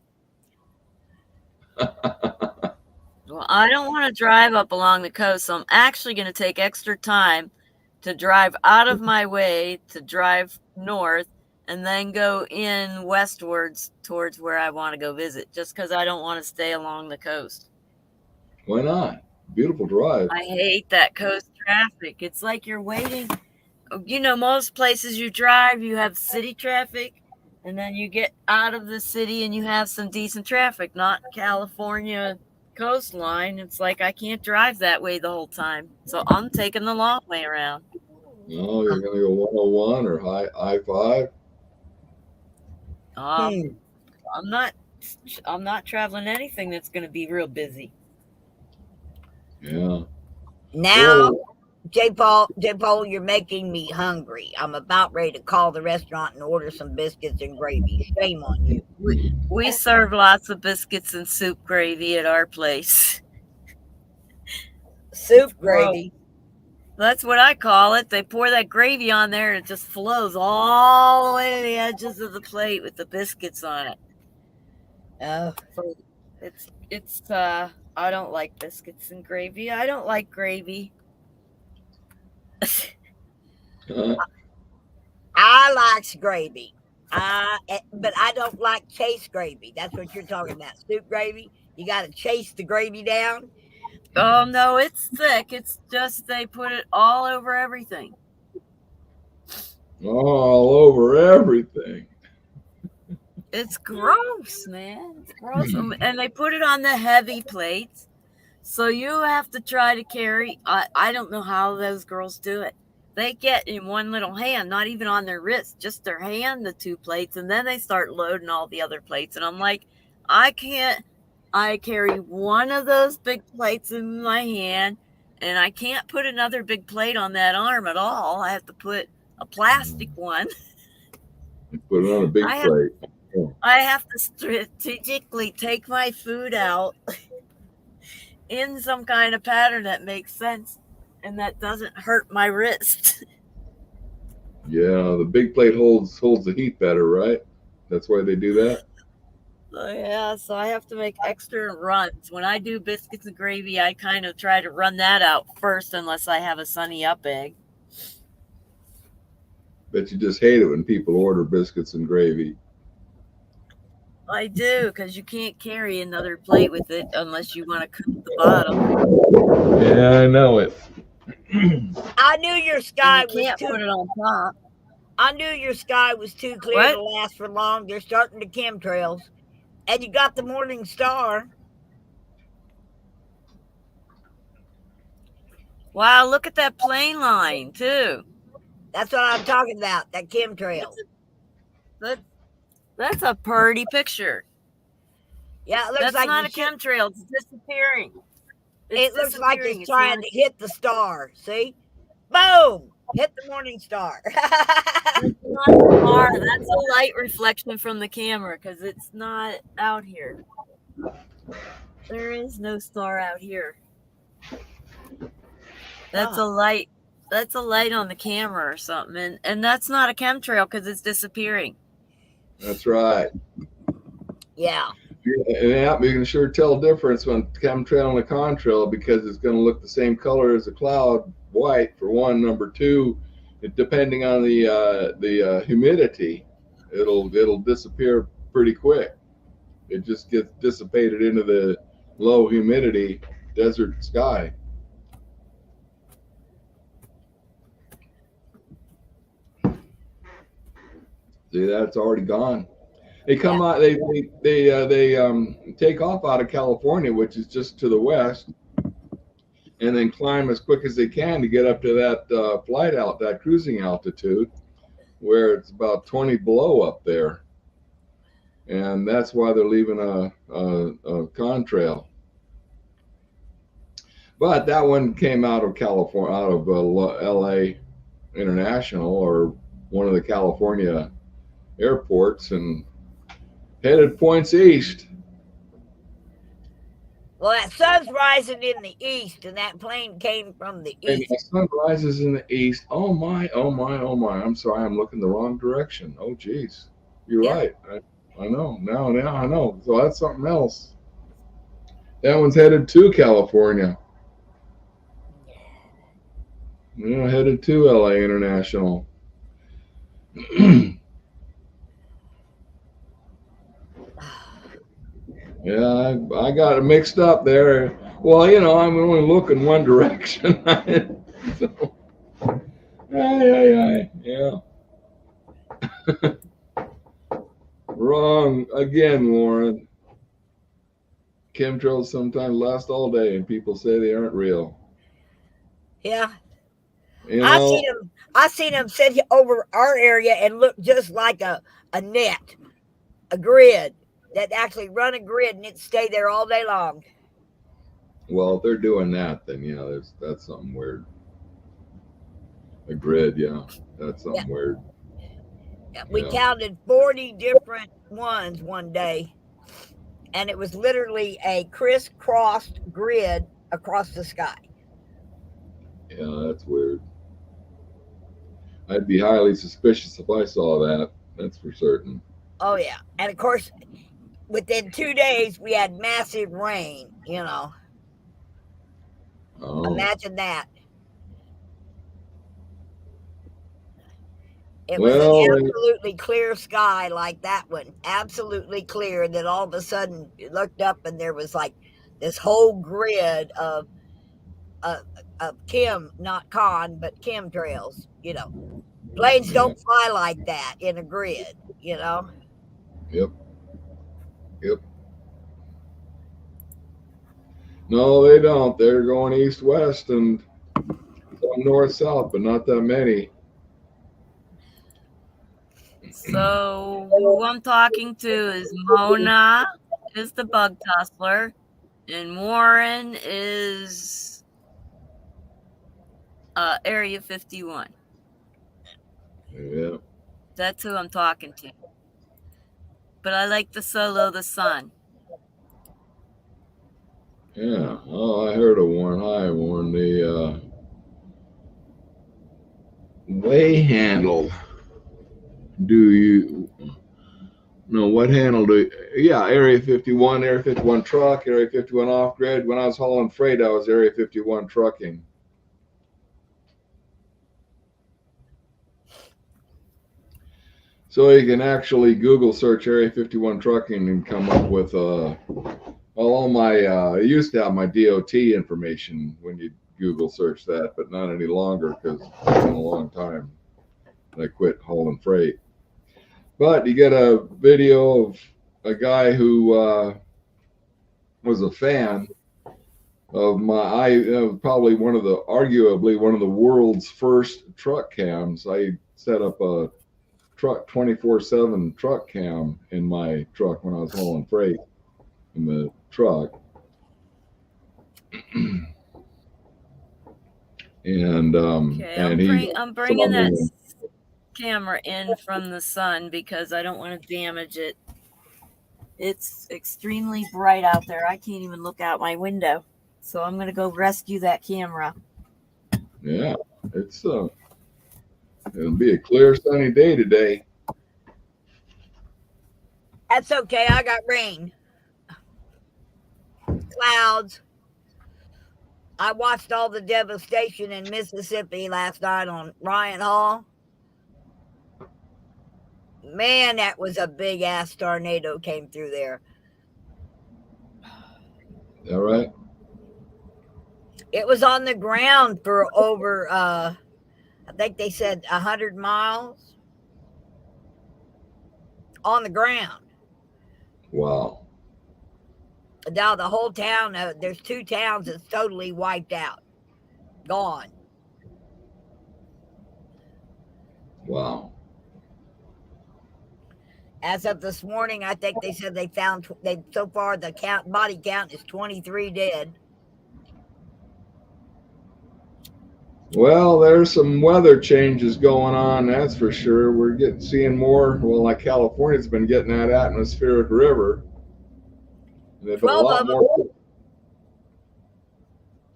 Well, I don't want to drive up along the coast, so I'm actually going to take extra time to drive out of my way to drive north and then go in westwards towards where I want to go visit, just because I don't want to stay along the coast. Why not? Beautiful drive. I hate that coast traffic. It's like you're waiting. Most places you drive, you have city traffic, and then you get out of the city and you have some decent traffic, not California coastline. It's like I can't drive that way the whole time. So I'm taking the long way around. No, you're going to go 101 or I-5? I'm not traveling anything that's going to be real busy. Yeah. Now, J. Paul, you're making me hungry. I'm about ready to call the restaurant and order some biscuits and gravy. Shame on you. We serve lots of biscuits and soup gravy at our place. Soup Gross. gravy. That's what I call it. They pour that gravy on there and it just flows all the way to the edges of the plate with the biscuits on it. Oh, So it's I don't like biscuits and gravy. I don't like gravy. I like gravy. But I don't like chase gravy. That's what you're talking about. Soup gravy. You got to chase the gravy down. Oh no, it's thick. It's just they put it all over everything. All over everything. It's gross, man. It's gross. And they put it on the heavy plates. So you have to try to carry. I don't know how those girls do it. They get in one little hand, not even on their wrist, just their hand, the 2 plates, and then they start loading all the other plates. And I'm like, I can't. I carry one of those big plates in my hand, and I can't put another big plate on that arm at all. I have to put a plastic one. Put it on a big plate. I have to strategically take my food out in some kind of pattern that makes sense and that doesn't hurt my wrist. Yeah, the big plate holds the heat better, right? That's why they do that. So yeah, so I have to make extra runs. When I do biscuits and gravy, I kind of try to run that out first unless I have a Sunny Up egg. Bet you just hate it when people order biscuits and gravy. I do, because you can't carry another plate with it unless you want to cook the bottom. Yeah, I know it. I knew your sky And you was can't too. put it on top. I knew your sky was too clear What? to last for long. They're starting to chemtrails, and you got the morning star. Wow, look at that plane line too. That's what I'm talking about. That chemtrail. That's a pretty picture. Yeah, it looks That's like not you a should- chemtrail. It's disappearing. It looks like disappearing. it's trying not to hit the star. See? Boom! Hit the morning star. It's not a star. That's a light reflection from the camera because it's not out here. There is no star out here. That's a light. That's a light on the camera or something, and that's not a chemtrail because it's disappearing. That's right. Yeah. Yeah, you can sure tell the difference when chemtrail and a contrail because it's going to look the same color as a cloud, white for one. Number two, depending on the humidity, it'll disappear pretty quick. It just gets dissipated into the low humidity desert sky. See, that's already gone. They come out. They take off out of California, which is just to the west, and then climb as quick as they can to get up to that that cruising altitude, where it's about 20 below up there, and that's why they're leaving a contrail. But that one came out of California, out of L.A. International or one of the California airports, and headed points east. Well, that sun's rising in the east, and that plane came from the And east. the sun rises in the east. Oh my, oh my, oh my. I'm sorry, I'm looking the wrong direction. Oh geez. You're Yeah. right. I know. Now I know. So that's something else. That one's headed to California. Yeah, headed to LA International. Yeah, I got it mixed up there. Well, you know, I'm only looking one direction. So, yeah. Wrong again, Lauren. Chemtrails sometimes last all day, and people say they aren't real. Yeah. You I know, seen them sit over our area and look just like a net, a grid that actually run a grid and it stay there all day long. well, if they're doing that, then yeah, that's something weird. A grid, yeah. That's something weird. We Yeah. counted 40 different ones one day, and it was literally a crisscrossed grid across the sky. Yeah, that's weird. I'd be highly suspicious if I saw that. That's for certain. Oh, yeah. And of course, within 2 days, we had massive rain, you know. Oh, Imagine that. It was well, an absolutely clear sky like that one. Absolutely clear. And then all of a sudden, you looked up and there was like this whole grid of Kim, not con, but chemtrails, you know. Planes don't fly like that in a grid, you know. Yep. No, they don't. They're going east-west and some north-south, but not that many. So who I'm talking to is Mona, is the bug tussler, and Warren is Area 51. Yeah. That's who I'm talking to. But I like the solo the sun. Yeah. Oh, I heard of Warren. Hi, Warren. The way handle. Do you know what handle do? Yeah, Area 51, Area 51 truck, Area 51 off grid. When I was hauling freight, I was Area 51 trucking. So you can actually Google search Area 51 trucking and come up with all my. I used to have my DOT information when you Google search that, but not any longer because it's been a long time. I quit hauling freight. But you get a video of a guy who was a fan of probably arguably one of the world's first truck cams. I set up a truck 24/7 truck cam in my truck when I was hauling freight in the truck. And I'm bringing that camera in from the sun because I don't want to damage it. It's extremely bright out there. I can't even look out my window. So I'm going to go rescue that camera. Yeah, it'll be a clear sunny day today. That's okay. I got rain. Clouds. I watched all the devastation in Mississippi last night on Ryan Hall. Man, that was a big ass tornado came through there. All right. It was on the ground for over, I think they said 100 miles on the ground. Wow. Now the whole town, there's 2 towns that's totally wiped out. Gone. Wow. As of this morning, I think they said they found, so far the body count is 23 dead. Well, there's some weather changes going on, that's for sure. We're seeing more, like California's been getting that atmospheric river. They've been a lot more.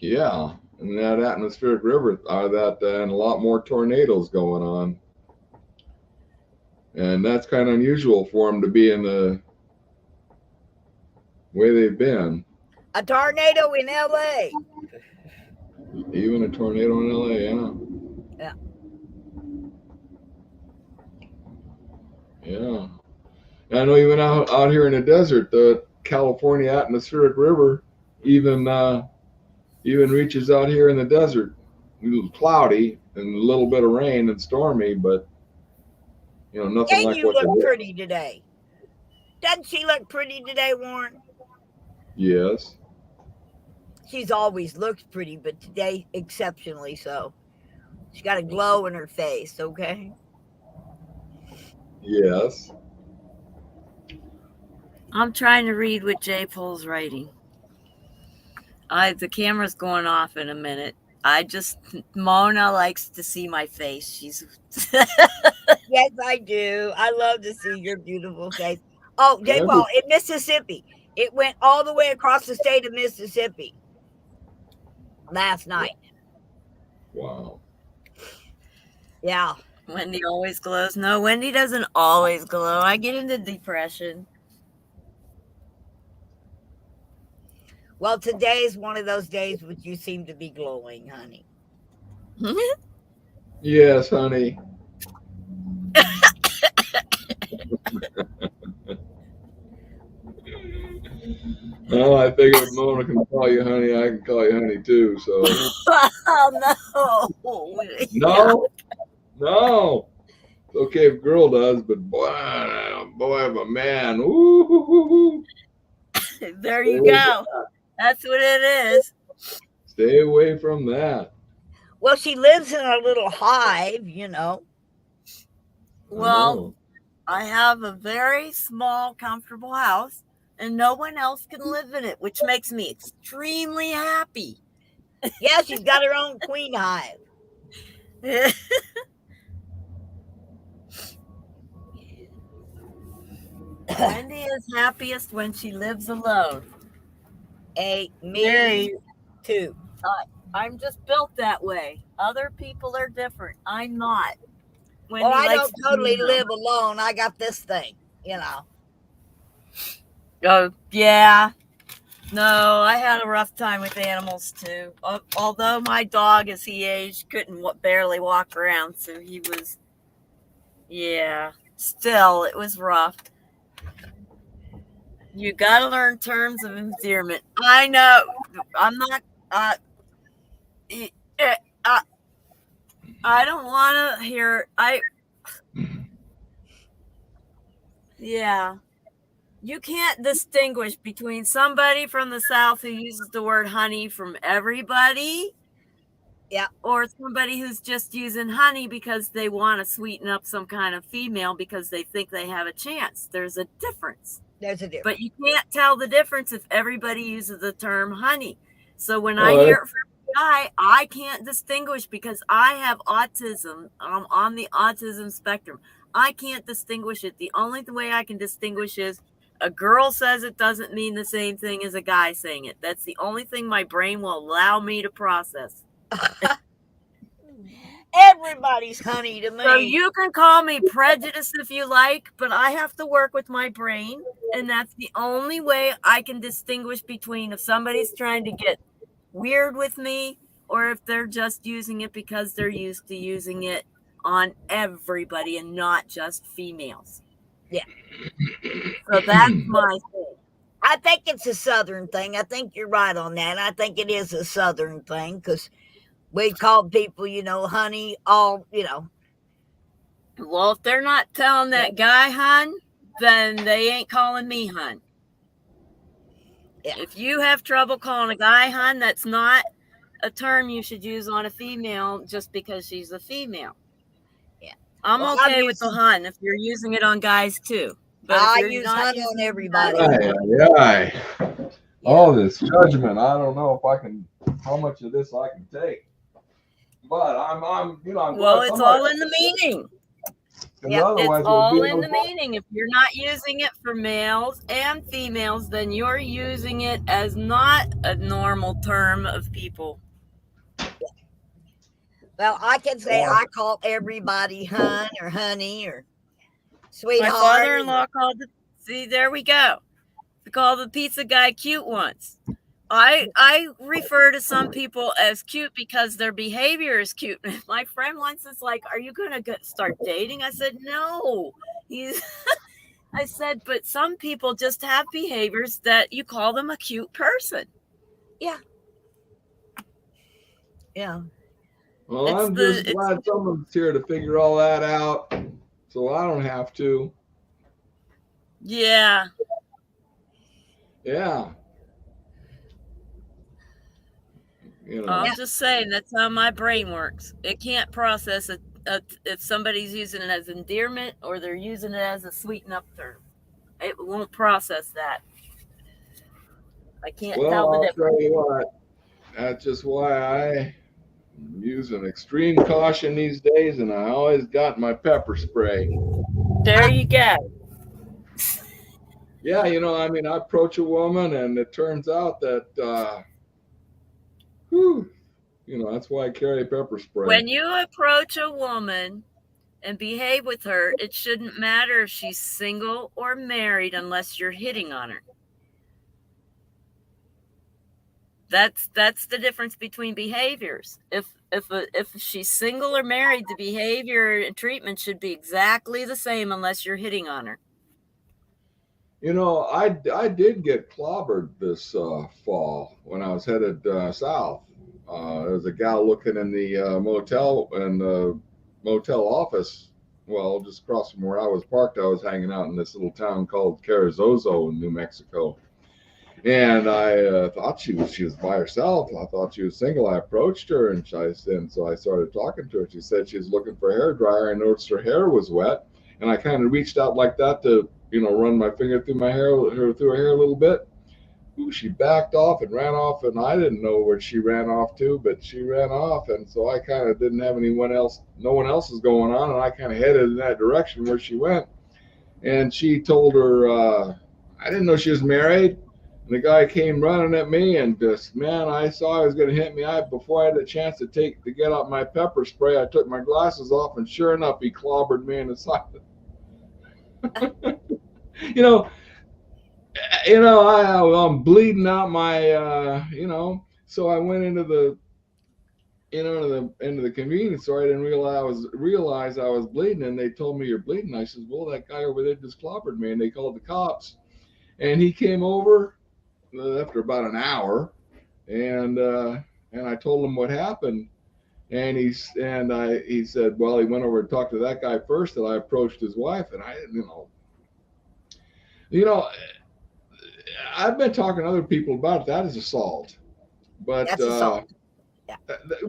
Yeah, and that atmospheric river and a lot more tornadoes going on. And that's kind of unusual for them to be in the way they've been. A tornado in LA. Even a tornado in LA, yeah. Yeah. I know even out here in the desert, the California atmospheric river even reaches out here in the desert. A little cloudy and a little bit of rain and stormy, but nothing like you what look pretty today. Doesn't she look pretty today, Warren? Yes. She's always looked pretty, but today exceptionally so. She got a glow in her face, okay? Yes. I'm trying to read what J. Pole's writing. The camera's going off in a minute, Mona likes to see my face. She's Yes, I do. I love to see your beautiful face. Oh, J. Every- Paul, in Mississippi. It went all the way across the state of Mississippi last night. Wow. Yeah. Wendy always glows. No, Wendy doesn't always glow. I get into depression. Well, today's one of those days which you seem to be glowing, honey. Yes, honey. Well, I figured if Mona can call you honey, I can call you honey too. So Oh no. no. It's okay if a girl does, but boy, if a man, ooh, There you go. That's what it is. stay away from that. Well, she lives in a little hive, you know. Well, I have a very small, comfortable house, and no one else can live in it, which makes me extremely happy. Yeah, she's got her own queen hive. Wendy is happiest when she lives alone. Me too. I'm just built that way. Other people are different. I'm not. Wendy Well, I likes don't to be totally alone. live alone. I got this thing, you know. Oh, yeah. No, I had a rough time with animals too. Although my dog, as he aged, couldn't barely walk around, so he was, yeah. Still, it was rough. You got to learn terms of endearment. I know. I'm not. I don't want to hear. Yeah. You can't distinguish between somebody from the South who uses the word honey from everybody. Yeah. Or somebody who's just using honey because they want to sweeten up some kind of female because they think they have a chance. There's a difference. There's a difference. But you can't tell the difference if everybody uses the term honey. So when Oh, I hear it from a guy, I can't distinguish because I have autism. I'm on the autism spectrum. I can't distinguish it. The only way I can distinguish is a girl says it doesn't mean the same thing as a guy saying it. That's the only thing my brain will allow me to process. Everybody's honey to me. So you can call me prejudiced if you like, but I have to work with my brain, and that's the only way I can distinguish between if somebody's trying to get weird with me or if they're just using it because they're used to using it on everybody and not just females. Yeah. So that's my thing. I think it's a Southern thing. I think you're right on that. I think it is a Southern thing because we called people, you know, honey, all, you know. Well, if they're not telling that guy hun, then they ain't calling me hun. Yeah. If you have trouble calling a guy hun, that's not a term you should use on a female just because she's a female. Yeah. I'm Well, okay with the hun if you're using it on guys too. But I if you're use not honey on everybody. Aye. All this judgment. I don't know if I can. How much of this I can take? But I'm well, it's all in the meaning. Yeah, It's all in the meaning. If you're not using it for males and females, then you're using it as not a normal term of people. Well, I can say I call everybody hun or honey or sweetheart. My father-in-law called it. See, there we go. We called the pizza guy cute once. I refer to some people as cute because their behavior is cute. My friend once is like, "Are you going to start dating?" I said, "No." I said, "But some people just have behaviors that you call them a cute person." Yeah. Well, I'm just glad someone's here to figure all that out, so I don't have to. Yeah. Yeah. You know. I'm just saying that's how my brain works. It can't process it if somebody's using it as endearment or they're using it as a sweeten up term. It won't process that. I can't tell the Well, I'll difference. tell you what. That's just why I'm using extreme caution these days, and I always got my pepper spray. There you go. Yeah, I mean, I approach a woman, and it turns out that, that's why I carry pepper spray. When you approach a woman and behave with her, it shouldn't matter if she's single or married unless you're hitting on her. That's the difference between behaviors. If she's single or married, the behavior and treatment should be exactly the same unless you're hitting on her. I did get clobbered this fall when I was headed south. There was a gal looking in the motel office. Well, just across from where I was parked, I was hanging out in this little town called Carrizozo in New Mexico. And I thought she was by herself. I thought she was single. I approached her, and so I started talking to her. She said she was looking for a hair dryer. I noticed her hair was wet, and I kind of reached out like that to run my finger through her hair a little bit. Ooh, she backed off and ran off, and I didn't know where she ran off to, but she ran off, and so I kind of didn't have no one else is going on, and I kind of headed in that direction where she went. And she told her, I didn't know she was married. And the guy came running at me, and I saw he was going to hit me. Before I had a chance to get out my pepper spray, I took my glasses off, and sure enough, he clobbered me in the side. I'm bleeding out my, so I went into the, into the convenience store. I didn't realize I was bleeding, and they told me you're bleeding. I said, well, that guy over there just clobbered me, and they called the cops, and he came over after about an hour, and I told him what happened, and he said, well, he went over and talked to that guy first, and I approached his wife, and I've been talking to other people about it. That is assault, but That's assault. Yeah.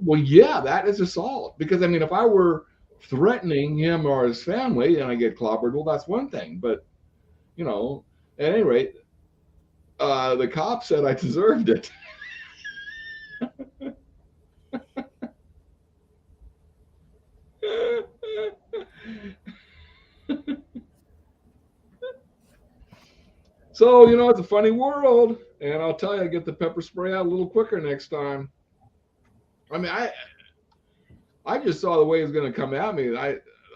Well, yeah, that is assault, because I mean, if I were threatening him or his family and I get clobbered, well, that's one thing, but at any rate, the cop said I deserved it. So, it's a funny world, and I'll tell you, I get the pepper spray out a little quicker next time. I mean, I just saw the way it was going to come at me, and I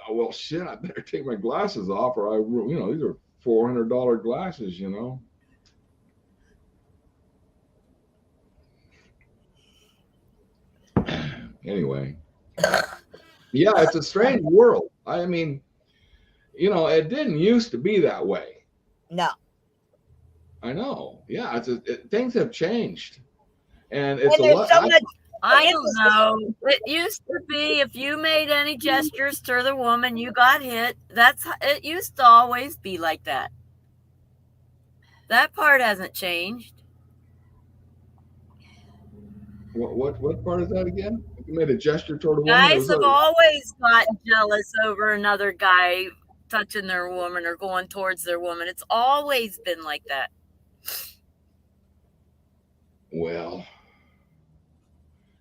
better take my glasses off, or these are $400 glasses, Anyway, yeah, it's a strange world. I mean, it didn't used to be that way. No. I know. Yeah, things have changed, and And there's so much. I don't know. It used to be if you made any gestures to the woman, you got hit. It used to always be like that. That part hasn't changed. What part is that again? If you made a gesture toward a woman. Guys have always gotten jealous over another guy touching their woman or going towards their woman. It's always been like that. Well,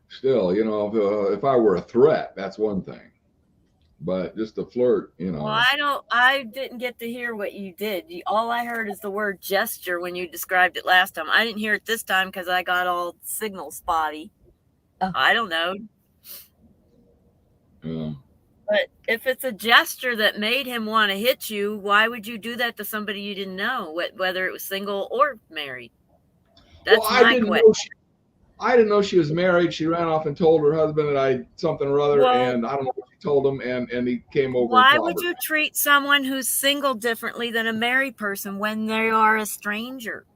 still, if I were a threat, that's one thing. But just to flirt, Well, I didn't get to hear what you did. All I heard is the word gesture when you described it last time. I didn't hear it this time because I got all signal spotty. Oh. I don't know. Yeah. But if it's a gesture that made him want to hit you, why would you do that to somebody you didn't know, whether it was single or married? That's my question. I didn't know she was married. She ran off and told her husband that I something or other, and I don't know what she told him, and he came over. Why would you treat someone who's single differently than a married person when they are a stranger?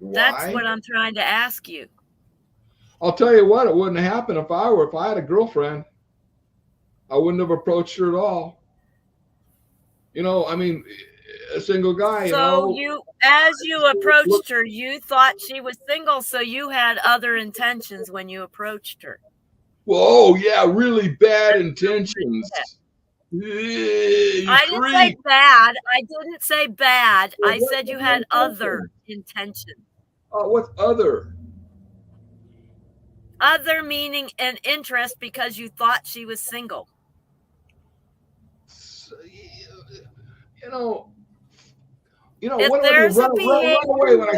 That's what I'm trying to ask you. I'll tell you what, it wouldn't have happened if I had a girlfriend. I wouldn't have approached her at all. I mean, a single guy. So as you approached her, you thought she was single, so you had other intentions when you approached her. Whoa, yeah, really bad intentions. I didn't say bad. I didn't say bad. I said you had other intentions. What's other? other meaning and interest because you thought she was single. So, you know, If what do I do? there's a Run away when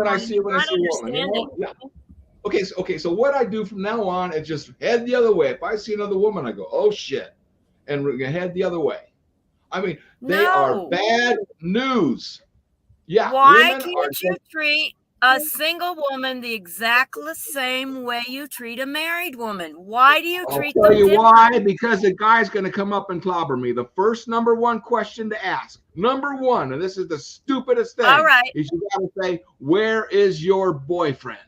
I see a woman. You know? Yeah. Okay, so what I do from now on is just head the other way. If I see another woman, I go, oh shit, and we're gonna head the other way. I mean, they are No. bad news. Yeah, Why women can't you treat a single woman the exact same way you treat a married woman? Why do you I'll treat tell them you different? why. Because the guy's going to come up and clobber me. The first number one question to ask, number one, and this is the stupidest thing. All right. Is you got to say, "Where is your boyfriend?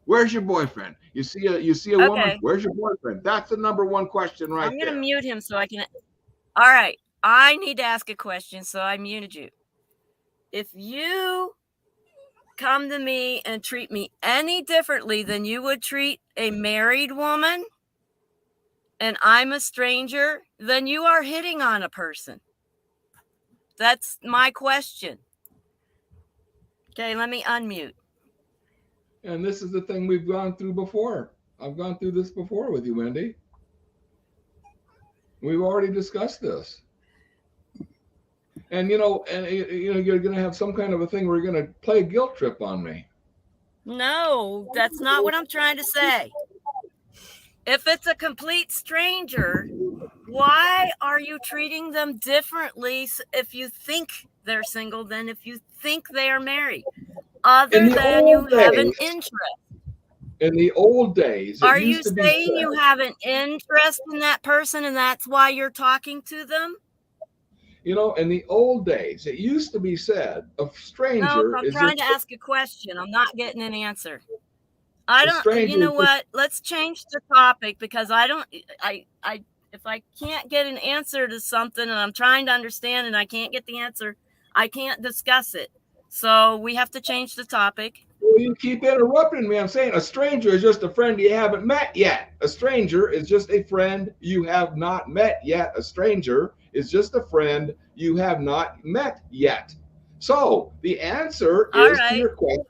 Where's your boyfriend?" You see a woman. Okay. Where's your boyfriend? That's the number one question right I'm going to there. mute him so I can. All right. I need to ask a question, so I muted you. If you come to me and treat me any differently than you would treat a married woman, and I'm a stranger, then you are hitting on a person. That's my question. Okay, let me unmute. And this is the thing we've gone through before. I've gone through this before with you, Wendy. We've already discussed this. And you're going to have some kind of a thing where you're going to play a guilt trip on me. No, that's not what I'm trying to say. If it's a complete stranger, why are you treating them differently if you think they're single than if you think they are married? Other than you have an interest. In the old days, are you saying you have an interest in that person and that's why you're talking to them? In the old days, it used to be said a stranger. No, I'm trying to ask a question. I'm not getting an answer. I don't. You know what? Let's change the topic because if I can't get an answer to something and I'm trying to understand and I can't get the answer, I can't discuss it. So we have to change the topic. Well, you keep interrupting me. I'm saying a stranger is just a friend you haven't met yet. A stranger is just a friend you have not met yet. A stranger is just a friend you have not met yet. So the answer is to your question,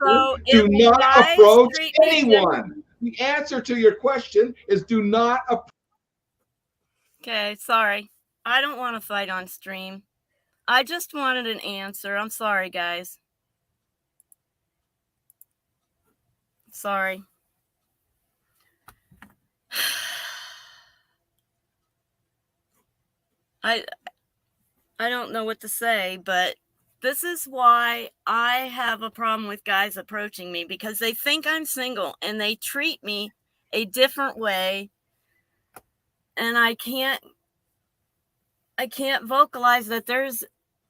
do not approach anyone. The answer to your question is do not approach. Okay, sorry. I don't want to fight on stream. I just wanted an answer. I'm sorry, guys. Sorry. I don't know what to say, but this is why I have a problem with guys approaching me, because they think I'm single and they treat me a different way. And I can't vocalize that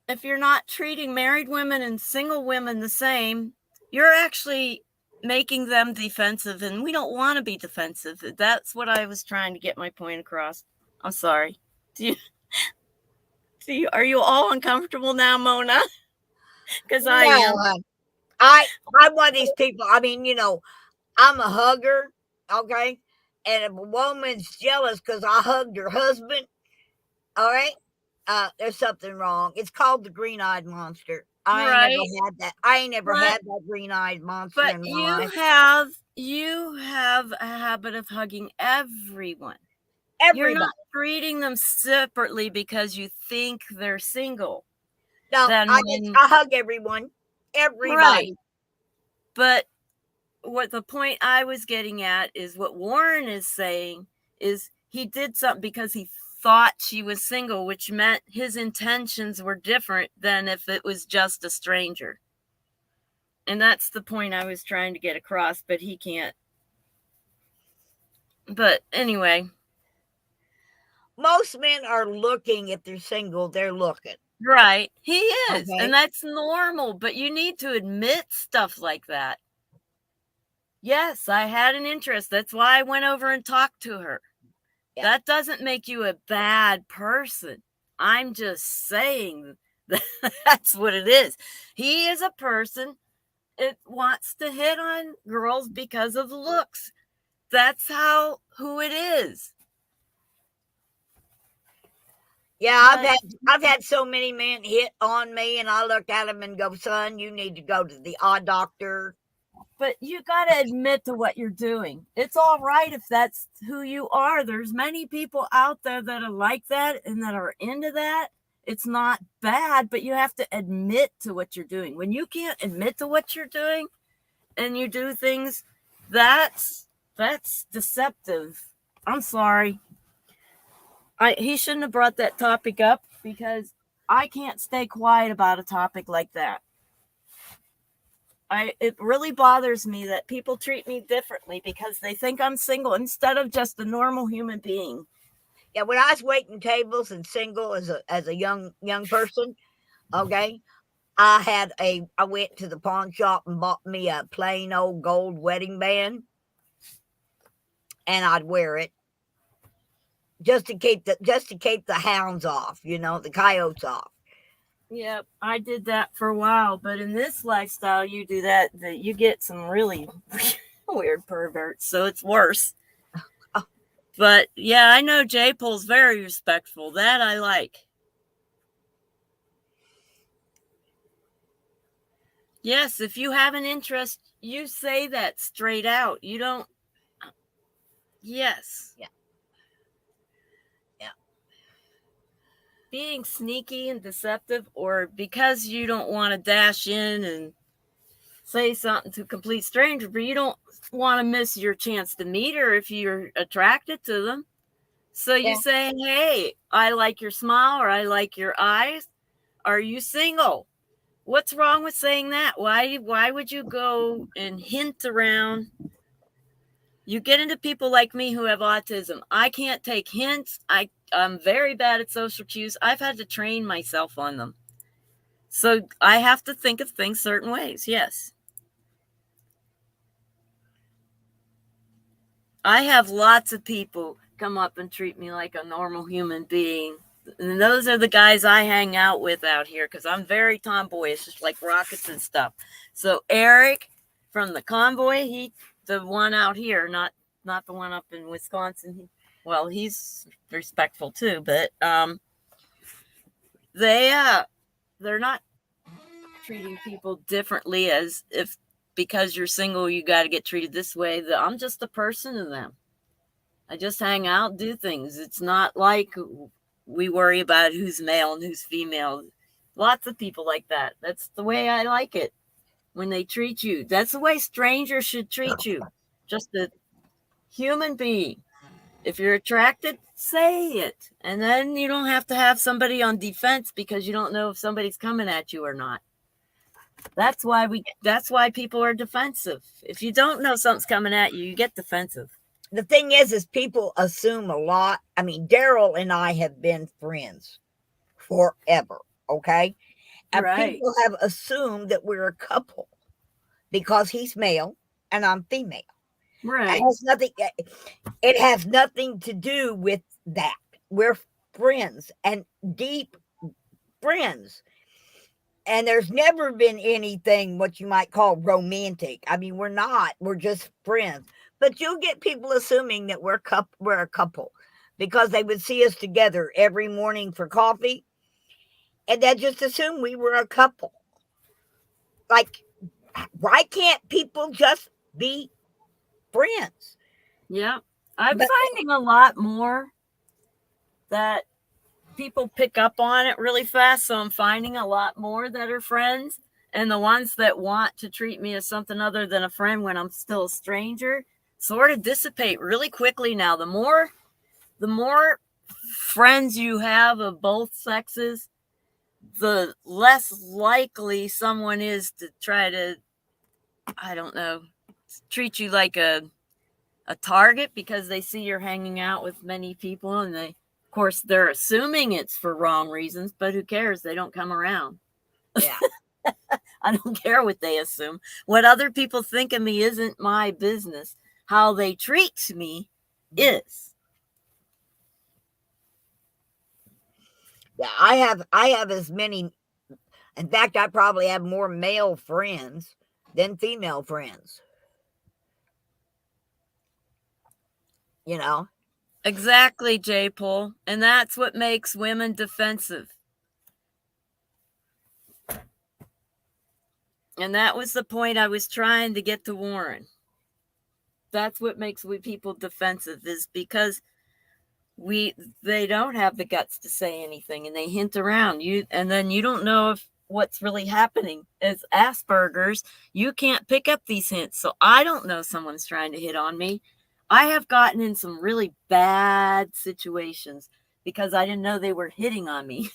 if you're not treating married women and single women the same, you're actually making them defensive, and we don't want to be defensive. That's what I was trying to get my point across. I'm sorry. Are you all uncomfortable now, Mona? Because I am. I'm one of these people. I mean, I'm a hugger, okay? And if a woman's jealous because I hugged her husband, all right, there's something wrong. It's called the green-eyed monster. I ain't never had that green-eyed monster in my life. You have a habit of hugging everyone. You're not treating them separately because you think they're single. No, I hug everyone. Everybody. Right. But what the point I was getting at is what Warren is saying is he did something because he thought she was single, which meant his intentions were different than if it was just a stranger. And that's the point I was trying to get across, but he can't. But anyway. Most men are looking, if they're single, they're looking. Right. He is. Okay. And that's normal, but you need to admit stuff like that. Yes, I had an interest. That's why I went over and talked to her. Yeah. That doesn't make you a bad person. I'm just saying that's what it is. He is a person that wants to hit on girls because of looks. That's who it is. Yeah, I've had so many men hit on me, and I looked at them and go, "Son, you need to go to the eye doctor." but you got to admit to what you're doing. It's all right if that's who you are. There's many people out there that are like that and that are into that. It's not bad, but you have to admit to what you're doing. When you can't admit to what you're doing and you do things, that's deceptive. I'm sorry. He shouldn't have brought that topic up because I can't stay quiet about a topic like that. It really bothers me that people treat me differently because they think I'm single instead of just a normal human being. Yeah, when I was waiting tables and single as a young person, okay, I went to the pawn shop and bought me a plain old gold wedding band, and I'd wear it just to keep the hounds off, the coyotes off. Yeah, I did that for a while, but in this lifestyle, you do that you get some really weird perverts, so it's worse. But yeah, I know J-Pole's very respectful. That I like. Yes, if you have an interest, you say that straight out. You don't. Yes. Yeah. Being sneaky and deceptive, or because you don't want to dash in and say something to a complete stranger, but you don't want to miss your chance to meet her if you're attracted to them. So you say, hey, I like your smile, or I like your eyes. Are you single? What's wrong with saying that? Why would you go and hint around? You get into people like me who have autism. I can't take hints. I'm very bad at social cues. I've had to train myself on them. So I have to think of things certain ways. Yes. I have lots of people come up and treat me like a normal human being. And those are the guys I hang out with out here because I'm very tomboyish, just like rockets and stuff. So Eric from the convoy, the one out here, not the one up in Wisconsin. He's respectful too, but they're not treating people differently as if because you're single you got to get treated this way. I'm just a person to them. I just hang out, do things. It's not like we worry about who's male and who's female. Lots of people like that. That's the way I like it. When they treat you, that's the way strangers should treat you. Just a human being. If you're attracted, say it. And then you don't have to have somebody on defense because you don't know if somebody's coming at you or not. That's why people are defensive. If you don't know something's coming at you, you get defensive. The thing is people assume a lot. I mean, Daryl and I have been friends forever, okay? And Right. People have assumed that we're a couple because he's male and I'm female. Right. It has nothing to do with that. We're friends and deep friends. And there's never been anything what you might call romantic. I mean, we're not. We're just friends. But you'll get people assuming that we're a couple because they would see us together every morning for coffee. And they just assume we were a couple. Like, why can't people just be friends? Yeah. I'm finding a lot more that people pick up on it really fast. So I'm finding a lot more that are friends. And the ones that want to treat me as something other than a friend when I'm still a stranger sort of dissipate really quickly now. The more friends you have of both sexes, the less likely someone is to try to, I don't know, treat you like a target because they see you're hanging out with many people and of course they're assuming it's for wrong reasons, but who cares? They don't come around. Yeah. I don't care what they assume. What other people think of me isn't my business. How they treat me is. Yeah, I have as many. In fact, I probably have more male friends than female friends. You know? Exactly, J-Pole. And that's what makes women defensive. And that was the point I was trying to get to Warren. That's what makes we people defensive, is because they don't have the guts to say anything, and they hint around you, and then you don't know if what's really happening. As Asperger's, you can't pick up these hints, so I don't know someone's trying to hit on me. I have gotten in some really bad situations because I didn't know they were hitting on me.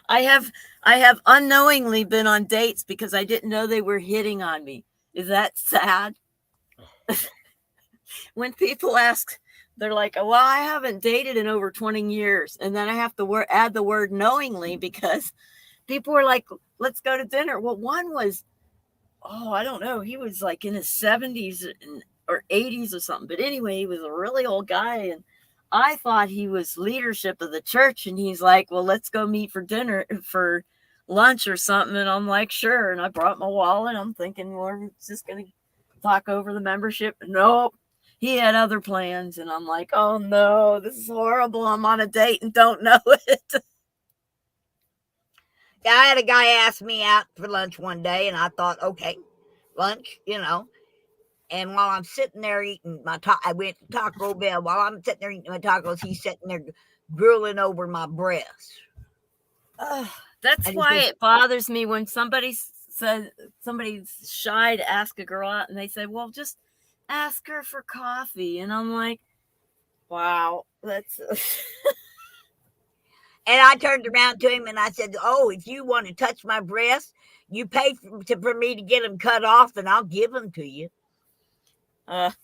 I have unknowingly been on dates because I didn't know they were hitting on me. Is that sad? When people ask, they're like, well, I haven't dated in over 20 years. And then I have to add the word knowingly, because people were like, let's go to dinner. Well, one was, I don't know. He was like in his 70s or 80s or something. But anyway, he was a really old guy. And I thought he was leadership of the church. And he's like, well, let's go meet for dinner, for lunch or something. And I'm like, sure. And I brought my wallet. I'm thinking, we're just going to talk over the membership. Nope. He had other plans. And I'm like, oh no, this is horrible. I'm on a date and don't know it. Yeah, I had a guy ask me out for lunch one day, and I thought, okay, lunch, And while I'm sitting there eating I went to Taco Bell. While I'm sitting there eating my tacos, he's sitting there drooling over my breast. That's why it bothers me when somebody's shy to ask a girl out, and they say, well, just ask her for coffee. And I'm like, wow, that's... And I turned around to him and I said, oh, if you want to touch my breast, you pay for me to get them cut off, and I'll give them to you. I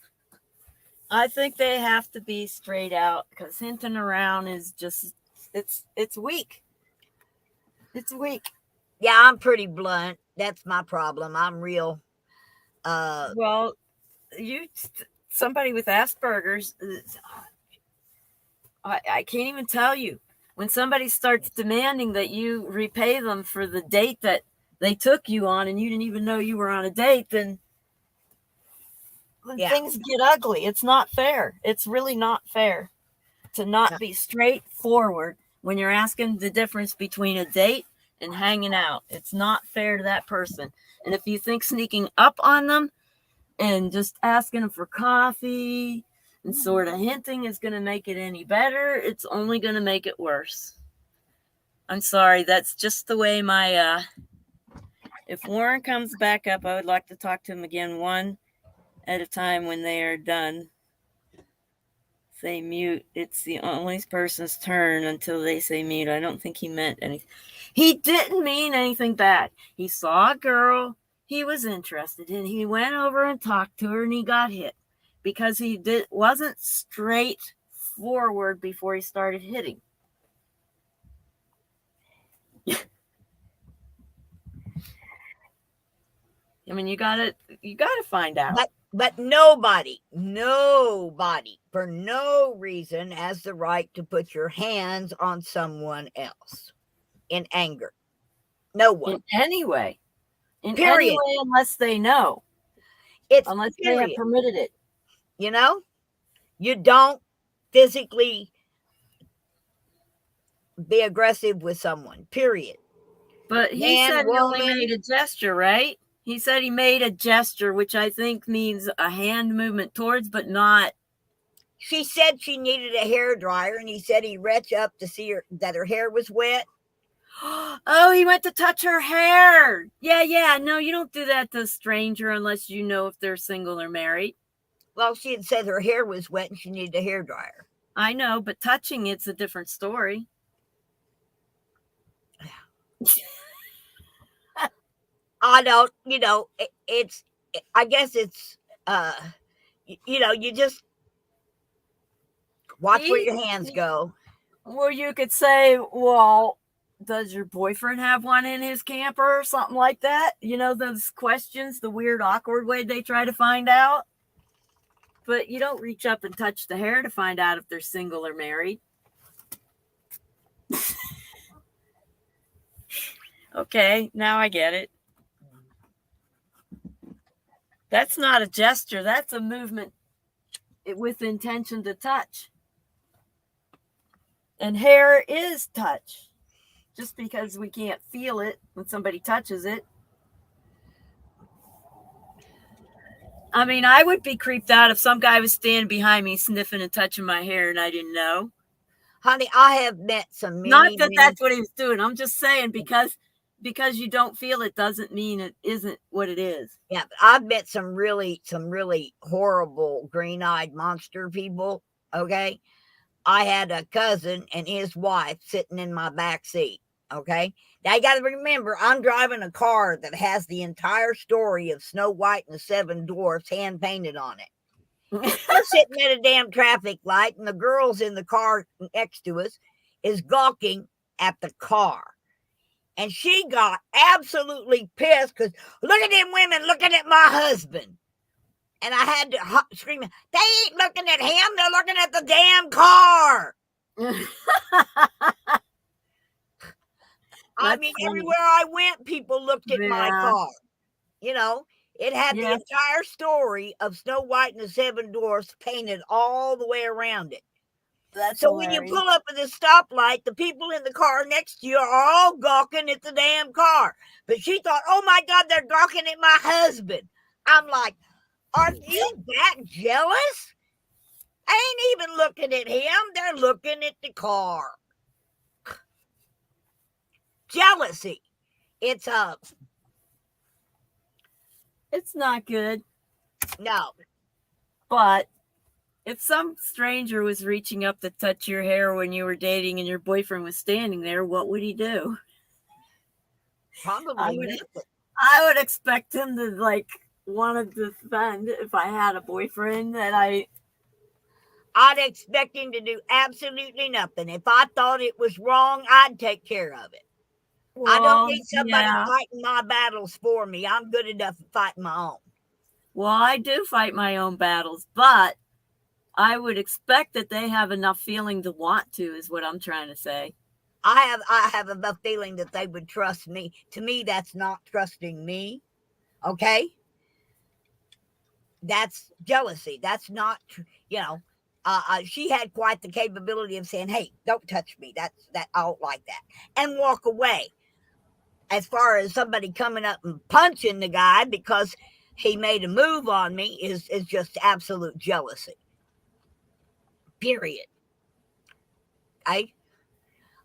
think they have to be straight out, because hinting around is just, it's weak. It's weak. Yeah, I'm pretty blunt. That's my problem. I'm real. Well, somebody with Asperger's, I can't even tell you. When somebody starts demanding that you repay them for the date that they took you on, and you didn't even know you were on a date, then things get ugly. It's not fair. It's really not fair to not be straightforward when you're asking the difference between a date and hanging out. It's not fair to that person. And if you think sneaking up on them and just asking them for coffee and sort of hinting is going to make it any better, it's only going to make it worse. I'm sorry. That's just the way if Warren comes back up, I would like to talk to him again one at a time when they are done. Say mute. It's the only person's turn until they say mute. I don't think he meant anything. He didn't mean anything bad. He saw a girl he was interested in. He went over and talked to her, and he got hit because he wasn't straightforward before he started hitting. I mean, you gotta find out. But nobody for no reason has the right to put your hands on someone else in anger. No one. In any way. Period. Any way, unless they know. Unless they have permitted it. You don't physically be aggressive with someone. Period. But he said he only made a gesture, right? He said he made a gesture, which I think means a hand movement towards, but not. She said she needed a hairdryer, and he said he reached up to see that her hair was wet. Oh, he went to touch her hair. Yeah. No, you don't do that to a stranger unless you know if they're single or married. Well, she had said her hair was wet and she needed a hairdryer. I know, but touching it's a different story. I don't, I guess it's, you just watch where your hands go. Well, you could say, well, does your boyfriend have one in his camper or something like that? Those questions, the weird, awkward way they try to find out. But you don't reach up and touch the hair to find out if they're single or married. Okay, now I get it. That's not a gesture. That's a movement with intention to touch. And hair is touch. just because we can't feel it when somebody touches it. I mean, I would be creeped out if some guy was standing behind me sniffing and touching my hair and I didn't know. Honey, I have met some Not many that men. that's what he was doing. I'm just saying because you don't feel it doesn't mean it isn't what it is. Yeah, but I've met some really horrible green-eyed monster people. Okay. I had a cousin and his wife sitting in my back seat. Okay. Now you got to remember, I'm driving a car that has the entire story of Snow White and the Seven Dwarfs hand painted on it. We're sitting at a damn traffic light, and the girl's in the car next to us is gawking at the car. And she got absolutely pissed because look at them women looking at my husband. And I had to scream, they ain't looking at him, they're looking at the damn car. I mean, funny. everywhere I went, people looked at my Yeah. car. You know, it had the Yes. entire story of Snow White and the Seven Dwarfs painted all the way around it. That's So when you pull up at the stoplight, the people in the car next to you are all gawking at the damn car. But she thought, oh my God, they're gawking at my husband. I'm like, are you that jealous? I ain't even looking at him. They're looking at the car. Jealousy. It's not good. no. But if some stranger was reaching up to touch your hair when you were dating and your boyfriend was standing there, what would he do? Probably I would- nothing. I would expect him to like want to defend if I had a boyfriend that I'd expect him to do absolutely nothing. If I thought it was wrong, I'd take care of it. I don't need somebody fighting my battles for me. I'm good enough at fighting my own. Well, I do fight my own battles, but I would expect that they have enough feeling to want to, is what I'm trying to say. I have enough feeling that they would trust me. To me, that's not trusting me. Okay? That's jealousy. That's not, she had quite the capability of saying, hey, don't touch me. I don't like that. And walk away. As far as somebody coming up and punching the guy because he made a move on me is just absolute jealousy. Period. I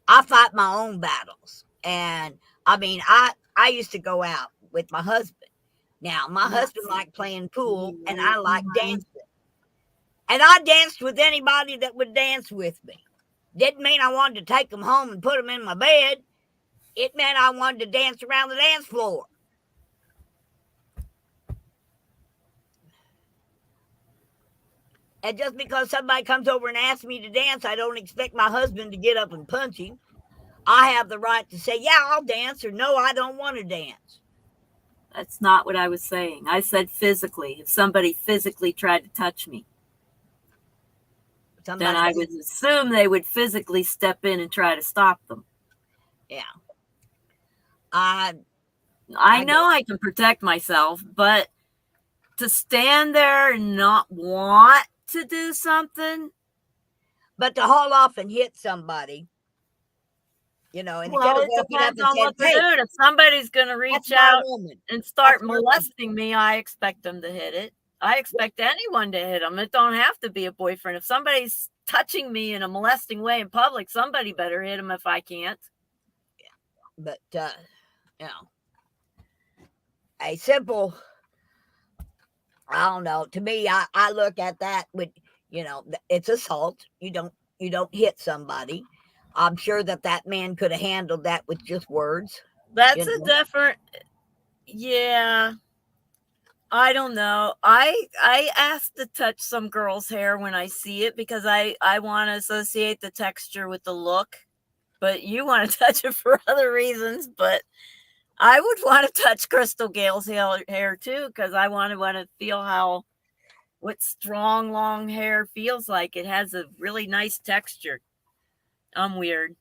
fight my own battles. And I mean, I used to go out with my husband. Now, my husband liked playing pool and I like dancing. And I danced with anybody that would dance with me. Didn't mean I wanted to take them home and put them in my bed. It meant I wanted to dance around the dance floor. And just because somebody comes over and asks me to dance, I don't expect my husband to get up and punch him. I have the right to say, yeah, I'll dance, or no, I don't want to dance. That's not what I was saying. I said physically. If somebody physically tried to touch me, then I would assume they would physically step in and try to stop them. Yeah. I know I can protect myself, but to stand there and not want to do something. But to haul off and hit somebody, and Well, it it depends on what they're doing. If somebody's going to reach out and start molesting me, I expect them to hit it. I expect anyone to hit them. It don't have to be a boyfriend. If somebody's touching me in a molesting way in public, somebody better hit them if I can't. But, a simple, I don't know. To me, I look at that with, it's assault. You don't hit somebody. I'm sure that man could have handled that with just words. That's a different, yeah. I don't know. I ask to touch some girl's hair when I see it because I want to associate the texture with the look. But you want to touch it for other reasons. But I would want to touch Crystal Gale's hair too because I want to feel what strong, long hair feels like. It has a really nice texture. I'm weird.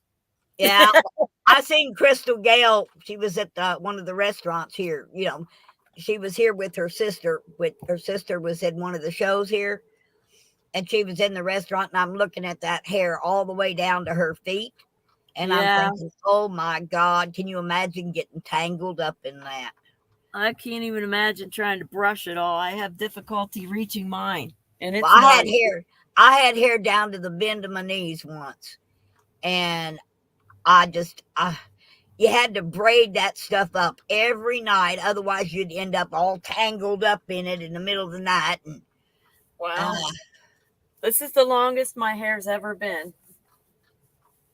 Yeah. I seen Crystal Gale. She was at one of the restaurants here. She was here with her sister. Her sister was in one of the shows here. And she was in the restaurant. And I'm looking at that hair all the way down to her feet. And Yeah. I'm thinking, oh my God, can you imagine getting tangled up in that? I can't even imagine trying to brush it all. I have difficulty reaching mine. And it's Well, I had hair down to the bend of my knees once. And you had to braid that stuff up every night. Otherwise, you'd end up all tangled up in it in the middle of the night. And, wow. This is the longest my hair's ever been.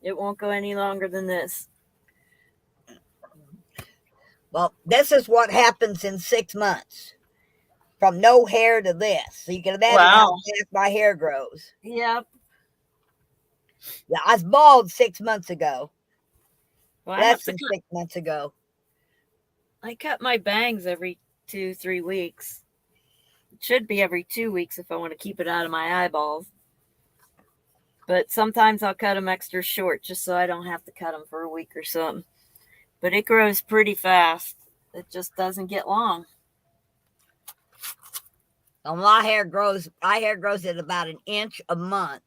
It won't go any longer than this. well, this is what happens in 6 months. From no hair to this. So you can imagine how fast my hair grows. Yep. Yeah, I was bald 6 months ago. Well, Less than 6 months ago. I cut my bangs every 2-3 weeks. It should be every 2 weeks if I want to keep it out of my eyeballs. But sometimes I'll cut them extra short just so I don't have to cut them for a week or something. But it grows pretty fast. It just doesn't get long. Well, my hair grows at about an inch a month.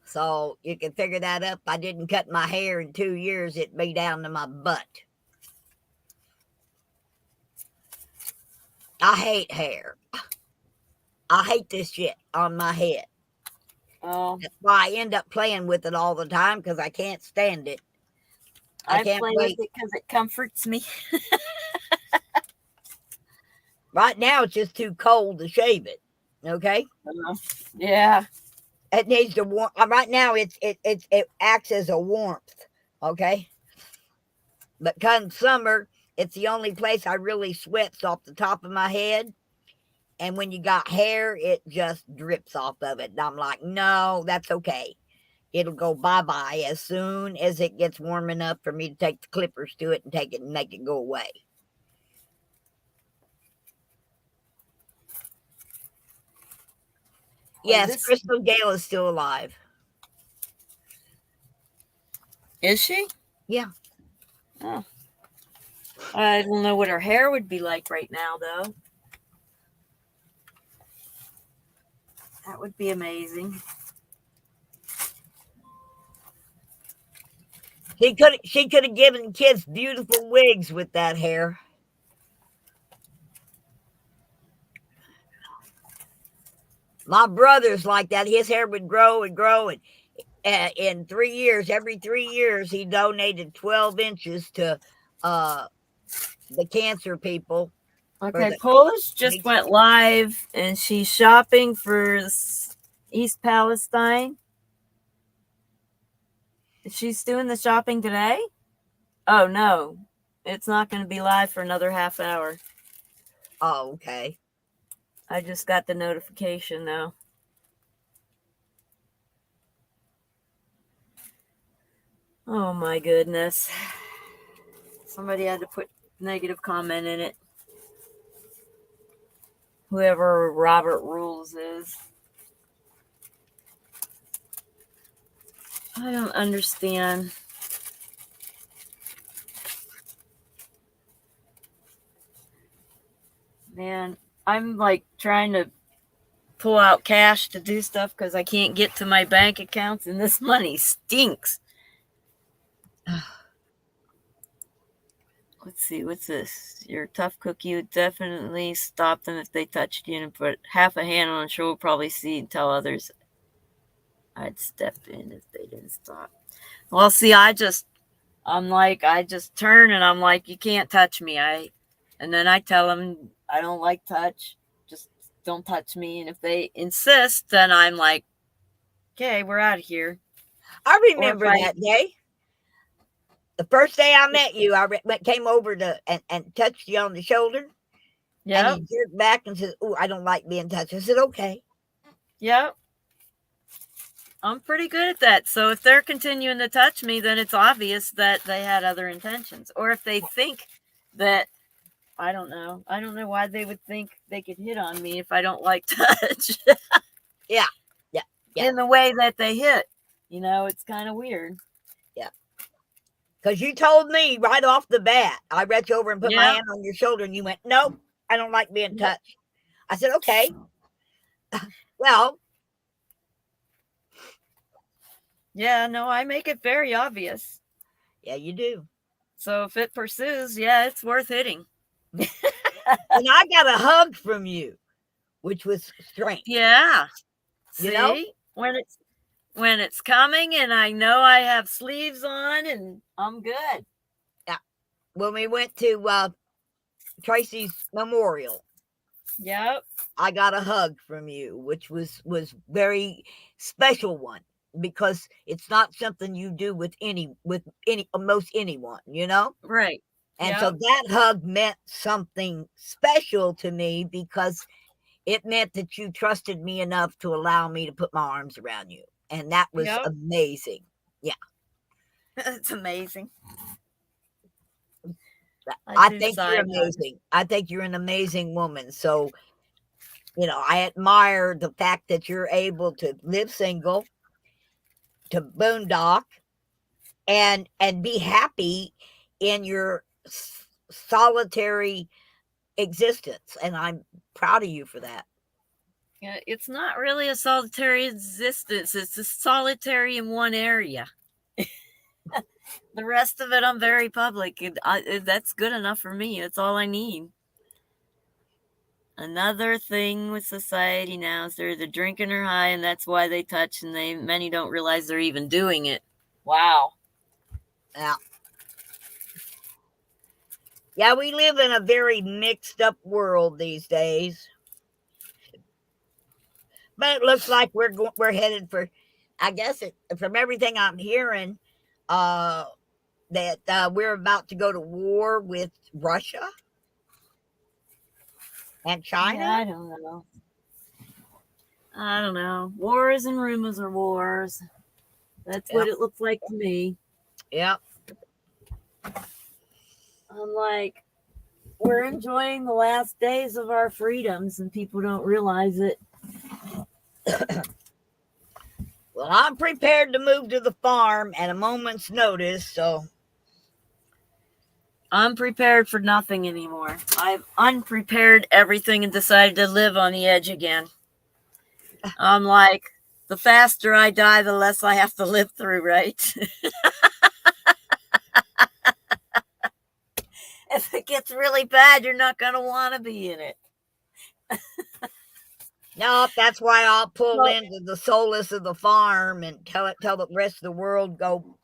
So you can figure that up. I didn't cut my hair in 2 years. It'd be down to my butt. I hate hair. I hate this shit on my head. Oh, That's why I end up playing with it all the time because I can't stand it. I can't play wait. with it because it comforts me. Right now, it's just too cold to shave it. Okay, Yeah. it needs to warm. Right now, it acts as a warmth. Okay, but come summer, it's the only place I really sweats off the top of my head. And when you got hair, it just drips off of it. And I'm like, no, that's okay. It'll go bye-bye as soon as it gets warm enough for me to take the clippers to it and take it and make it go away. Yes, Crystal Gale is still alive. Is she? Yeah. Oh. I don't know what her hair would be like right now, though. That would be amazing. She could have given kids beautiful wigs with that hair. My brother's like that. His hair would grow and grow, and in 3 years, every 3 years, he donated 12 inches to the cancer people. Okay, Polish just went live, and she's shopping for East Palestine. She's doing the shopping today? Oh, no. It's not going to be live for another half hour. Oh, okay. I just got the notification, though. Oh, my goodness. Somebody had to put negative comment in it. Whoever Robert Rules is. I don't understand. Man, I'm like trying to pull out cash to do stuff because I can't get to my bank accounts and this money stinks. Let's see, what's this? You're a tough cookie. You would definitely stop them if they touched you and put half a hand on the shoulder, probably see and tell others I'd step in if they didn't stop. Well, see, I just turn and I'm like, you can't touch me. And then I tell them I don't like touch. Just don't touch me. And if they insist, then I'm like, okay, we're out of here. I remember that day. The first day I met you, I came over to and touched you on the shoulder. Yeah. And you jerked back and said, "Oh, I don't like being touched." I said, "Okay." Yep. I'm pretty good at that. So if they're continuing to touch me, then it's obvious that they had other intentions. Or if they think that, I don't know why they would think they could hit on me if I don't like touch. Yeah. In the way that they hit. It's kind of weird. Because you told me right off the bat, I reached over and put my hand on your shoulder and you went, "Nope, I don't like being touched." I said, "Okay." Well, Yeah, no, I make it very obvious. Yeah, you do. So if it pursues, yeah, it's worth hitting. And I got a hug from you, which was strange. Yeah. You See, know? when it's coming and I know I have sleeves on and I'm good. When we went to Tracy's memorial, Yep. I got a hug from you, which was very special one, because it's not something you do with most anyone, you know? Right. And Yep. so that hug meant something special to me, because it meant that you trusted me enough to allow me to put my arms around you. And that was Yep. amazing. It's amazing. I do think you're side hugs. amazing. I think you're an amazing woman. So, I admire the fact that you're able to live single, to boondock, and be happy in your solitary existence. And I'm proud of you for that. Yeah, it's not really a solitary existence. It's a solitary in one area. The rest of it, I'm very public. That's good enough for me. That's all I need. Another thing with society now is they're either drinking or high, and that's why they touch, and many don't realize they're even doing it. Wow. Yeah, we live in a very mixed up world these days. But it looks like we're headed for, I guess, from everything I'm hearing, that we're about to go to war with Russia and China. Yeah, I don't know. Wars and rumors are wars. That's what it looks like to me. Yep. I'm like, we're enjoying the last days of our freedoms, and people don't realize it. Well, I'm prepared to move to the farm at a moment's notice, so I'm prepared for nothing anymore. I've unprepared everything and decided to live on the edge again. I'm like, the faster I die, the less I have to live through, right? If it gets really bad, you're not going to want to be in it. no, that's why I'll pull into the solace of the farm and tell the rest of the world go.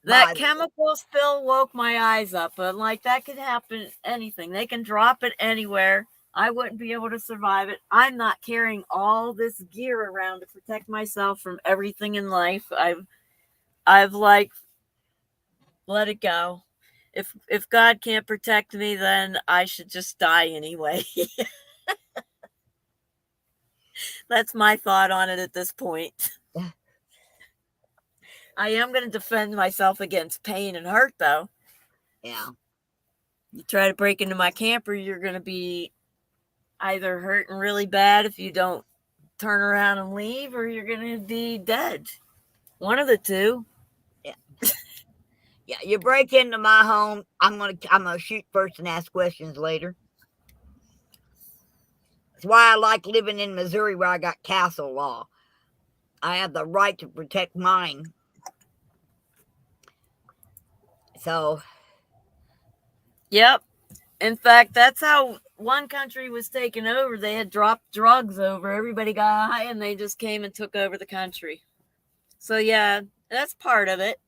That chemical spill woke my eyes up. I'm like, that could happen, anything. They can drop it anywhere. I wouldn't be able to survive it. I'm not carrying all this gear around to protect myself from everything in life. I've like, let it go. If God can't protect me, then I should just die anyway. That's my thought on it at this point. I am going to defend myself against pain and hurt, though. Yeah. You try to break into my camper, you're going to be either hurting really bad if you don't turn around and leave, or you're going to be dead. One of the two. Yeah. Yeah, you break into my home, I'm gonna shoot first and ask questions later. That's why I like living in Missouri, where I got castle law. I have the right to protect mine. So, yep. In fact, that's how one country was taken over. They had dropped drugs over. Everybody got high, and they just came and took over the country. So, yeah, that's part of it.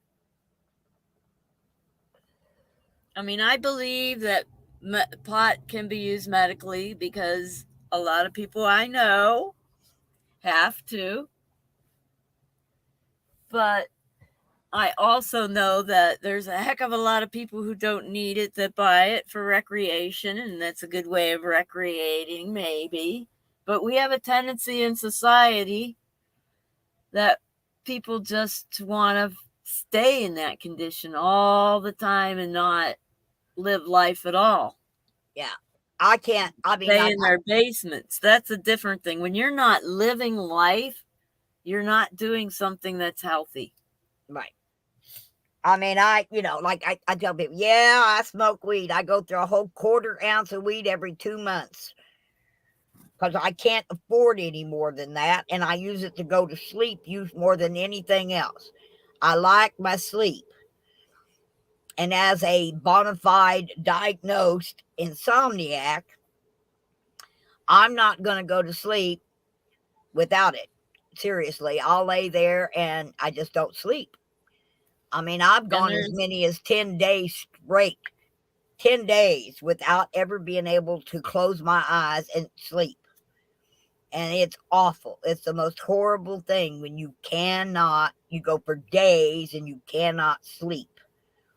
I mean, I believe that pot can be used medically, because a lot of people I know have to. But I also know that there's a heck of a lot of people who don't need it that buy it for recreation, and that's a good way of recreating, maybe. But we have a tendency in society that people just want to stay in that condition all the time and not live life at all. Yeah. I can't. I mean, stay in their basements. That's a different thing. When you're not living life, you're not doing something that's healthy. Right. I mean, I tell people, yeah, I smoke weed. I go through a whole 1/4 ounce of weed every 2 months. because I can't afford any more than that. And I use it to go to sleep, use more than anything else. I like my sleep. And as a bona fide diagnosed insomniac, I'm not going to go to sleep without it. Seriously, I'll lay there and I just don't sleep. I mean, I've gone as many as 10 days straight, 10 days without ever being able to close my eyes and sleep. And it's awful. It's the most horrible thing when you go for days and you cannot sleep.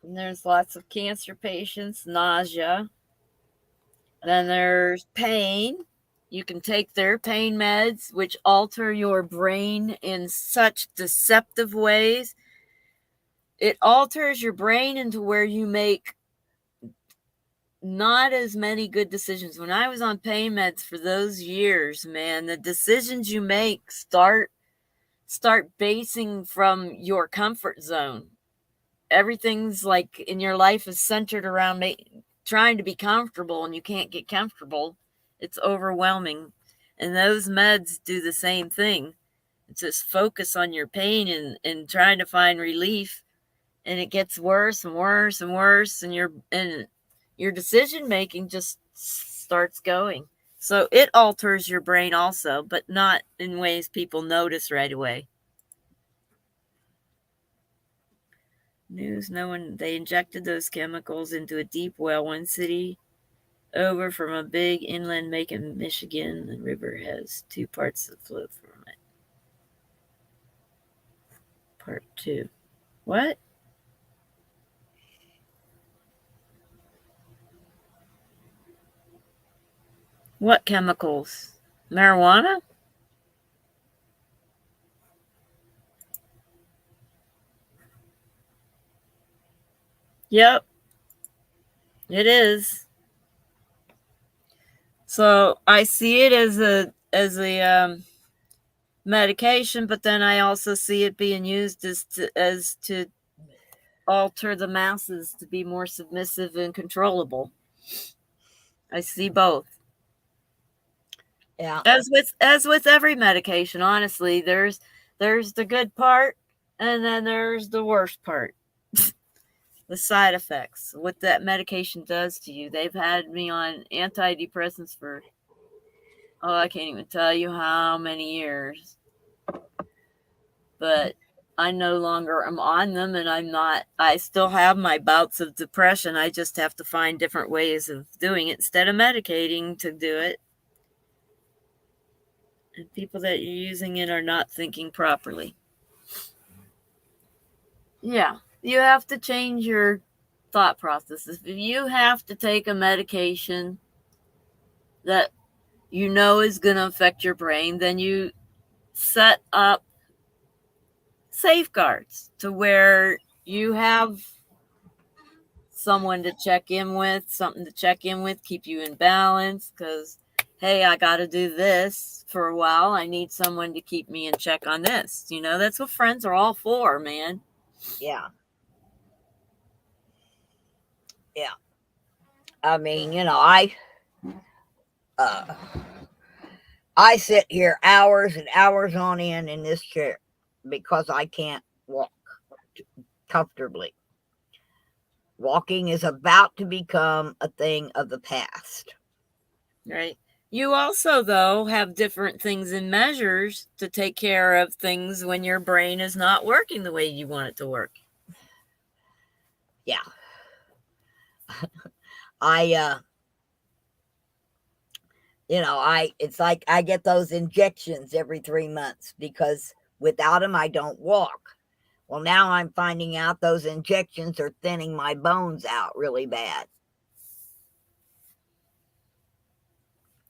And there's lots of cancer patients, nausea. Then there's pain. You can take their pain meds, which alter your brain in such deceptive ways. It alters your brain into where you make not as many good decisions. When I was on pain meds for those years, man, the decisions you make start basing from your comfort zone. Everything's like in your life is centered around trying to be comfortable, and you can't get comfortable. It's overwhelming. And those meds do the same thing. It's just focus on your pain and trying to find relief. And it gets worse and worse and worse. And your decision making just starts going. So it alters your brain also, but not in ways people notice right away. News, they injected those chemicals into a deep well 1 city over from a big inland lake in Michigan. The river has 2 parts that flow from it. Part 2. What? What chemicals? Marijuana? Yep. It is. So I see it as a medication, but then I also see it being used as to alter the masses to be more submissive and controllable. I see both. Yeah. As with every medication, honestly, there's the good part, and then there's the worst part. The side effects, what that medication does to you. They've had me on antidepressants for, I can't even tell you how many years. But I no longer am on them, and I still have my bouts of depression. I just have to find different ways of doing it instead of medicating to do it. And people that you're using it are not thinking properly. Yeah. You have to change your thought processes. If you have to take a medication that you know is going to affect your brain, then you set up safeguards to where you have someone to check in with, something to check in with, keep you in balance. Because, hey, I got to do this for a while. I need someone to keep me in check on this. That's what friends are all for, man. Yeah. Yeah. I mean, I sit here hours and hours on end in this chair because I can't walk comfortably. Walking is about to become a thing of the past. Right. You also, though, have different things and measures to take care of things when your brain is not working the way you want it to work. Yeah. It's like I get those injections every 3 months because without them, I don't walk. Well, now I'm finding out those injections are thinning my bones out really bad.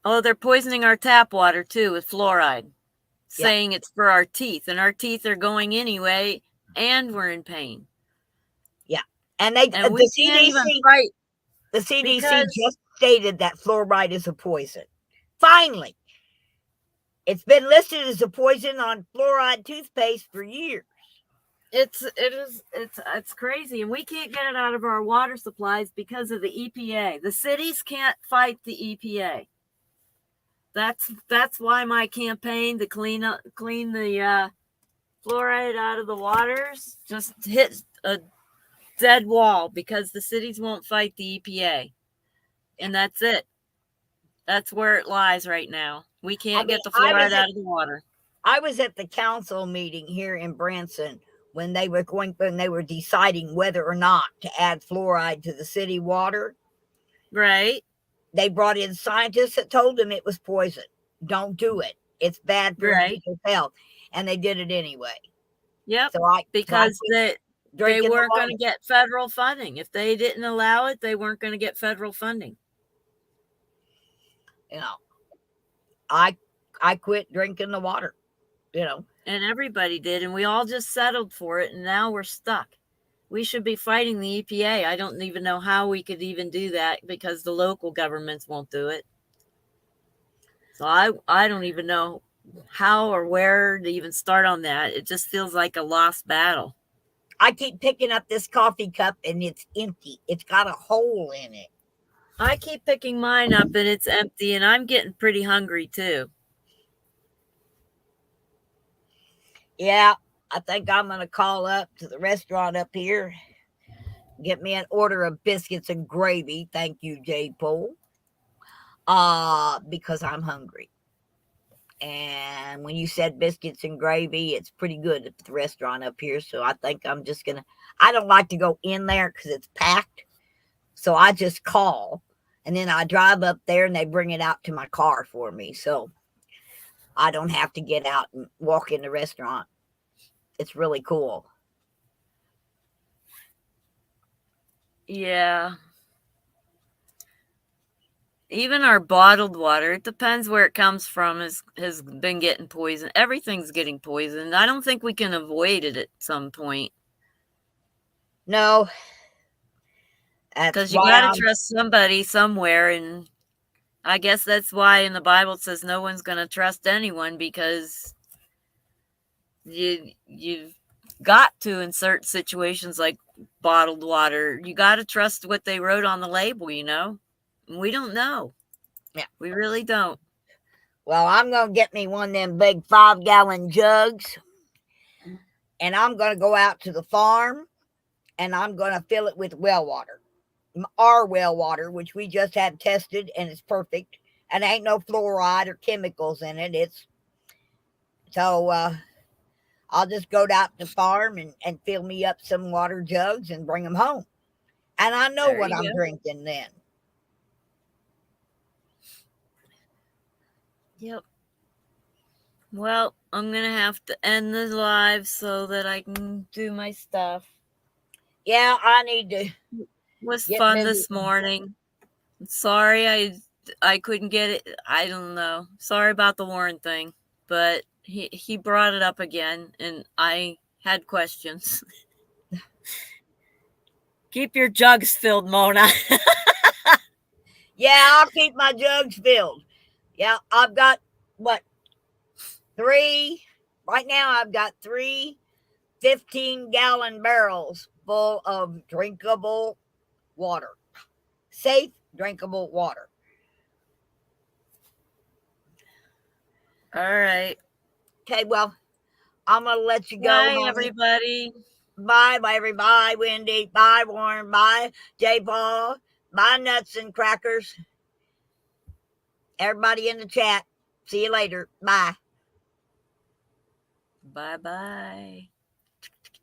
Oh, they're poisoning our tap water, too, with fluoride, saying it's for our teeth, and our teeth are going anyway, and we're in pain. Yeah. And we can't even fight. The CDC just stated that fluoride is a poison. Finally. It's been listed as a poison on fluoride toothpaste for years. It's crazy, and we can't get it out of our water supplies because of the EPA. The cities can't fight the EPA. That's why my campaign to clean the fluoride out of the waters just hit a dead wall, because the cities won't fight the EPA, and that's it. That's where it lies right now. We can't get the fluoride out of the water. I was at the council meeting here in Branson when they were deciding whether or not to add fluoride to the city water. Right. They brought in scientists that told them it was poison. Don't do it. It's bad for people's health. And they did it anyway. Yep. Because they weren't going to get federal funding. If they didn't allow it, they weren't going to get federal funding. You know, I quit drinking the water, you know. And everybody did, and we all just settled for it, and now we're stuck. We should be fighting the EPA. I don't even know how we could even do that, because the local governments won't do it. So I don't even know how or where to even start on that. It just feels like a lost battle. I keep picking up this coffee cup and it's empty. It's got a hole in it. I keep picking mine up and it's empty, and I'm getting pretty hungry too. Yeah, I think I'm going to call up to the restaurant up here, get me an order of biscuits and gravy. Thank you, J. Pole. Because I'm hungry. And when you said biscuits and gravy, it's pretty good at the restaurant up here. So I think I'm just going to, I don't like to go in there because it's packed. So I just call, and then I drive up there and they bring it out to my car for me. So I don't have to get out and walk in the restaurant. It's really cool. Yeah. Even our bottled water, it depends where it comes from, has been getting poisoned. Everything's getting poisoned. I don't think we can avoid it at some point. No. Because you got to trust somebody somewhere, and I guess that's why in the Bible it says no one's going to trust anyone, because you've got to, in certain situations like bottled water, you got to trust what they wrote on the label, you know? We don't know. Yeah. We really don't. Well, I'm going to get me one of them big 5-gallon jugs, and I'm going to go out to the farm, and I'm going to fill it with well water. Our well water, which we just had tested, and it's perfect. And ain't no fluoride or chemicals in it. So I'll just go out to the farm and fill me up some water jugs and bring them home. And I know what I'm drinking then. Yep. Well, I'm going to have to end the live so that I can do my stuff. Yeah, I need to. It was fun this morning. Sorry I couldn't get it. I don't know. Sorry about the Warren thing, but he brought it up again and I had questions. Keep your jugs filled, Mona. Yeah, I'll keep my jugs filled. Yeah, I've got, 3? Right now I've got 3 15-gallon barrels full of drinkable water. Safe, drinkable water. All right. Okay, well, I'm going to let you go. Bye, everybody. Bye, everybody. Bye, Wendy. Bye, Warren. Bye, J. Paul. Bye, Nuts and Crackers. Everybody in the chat. See you later. Bye. Bye-bye.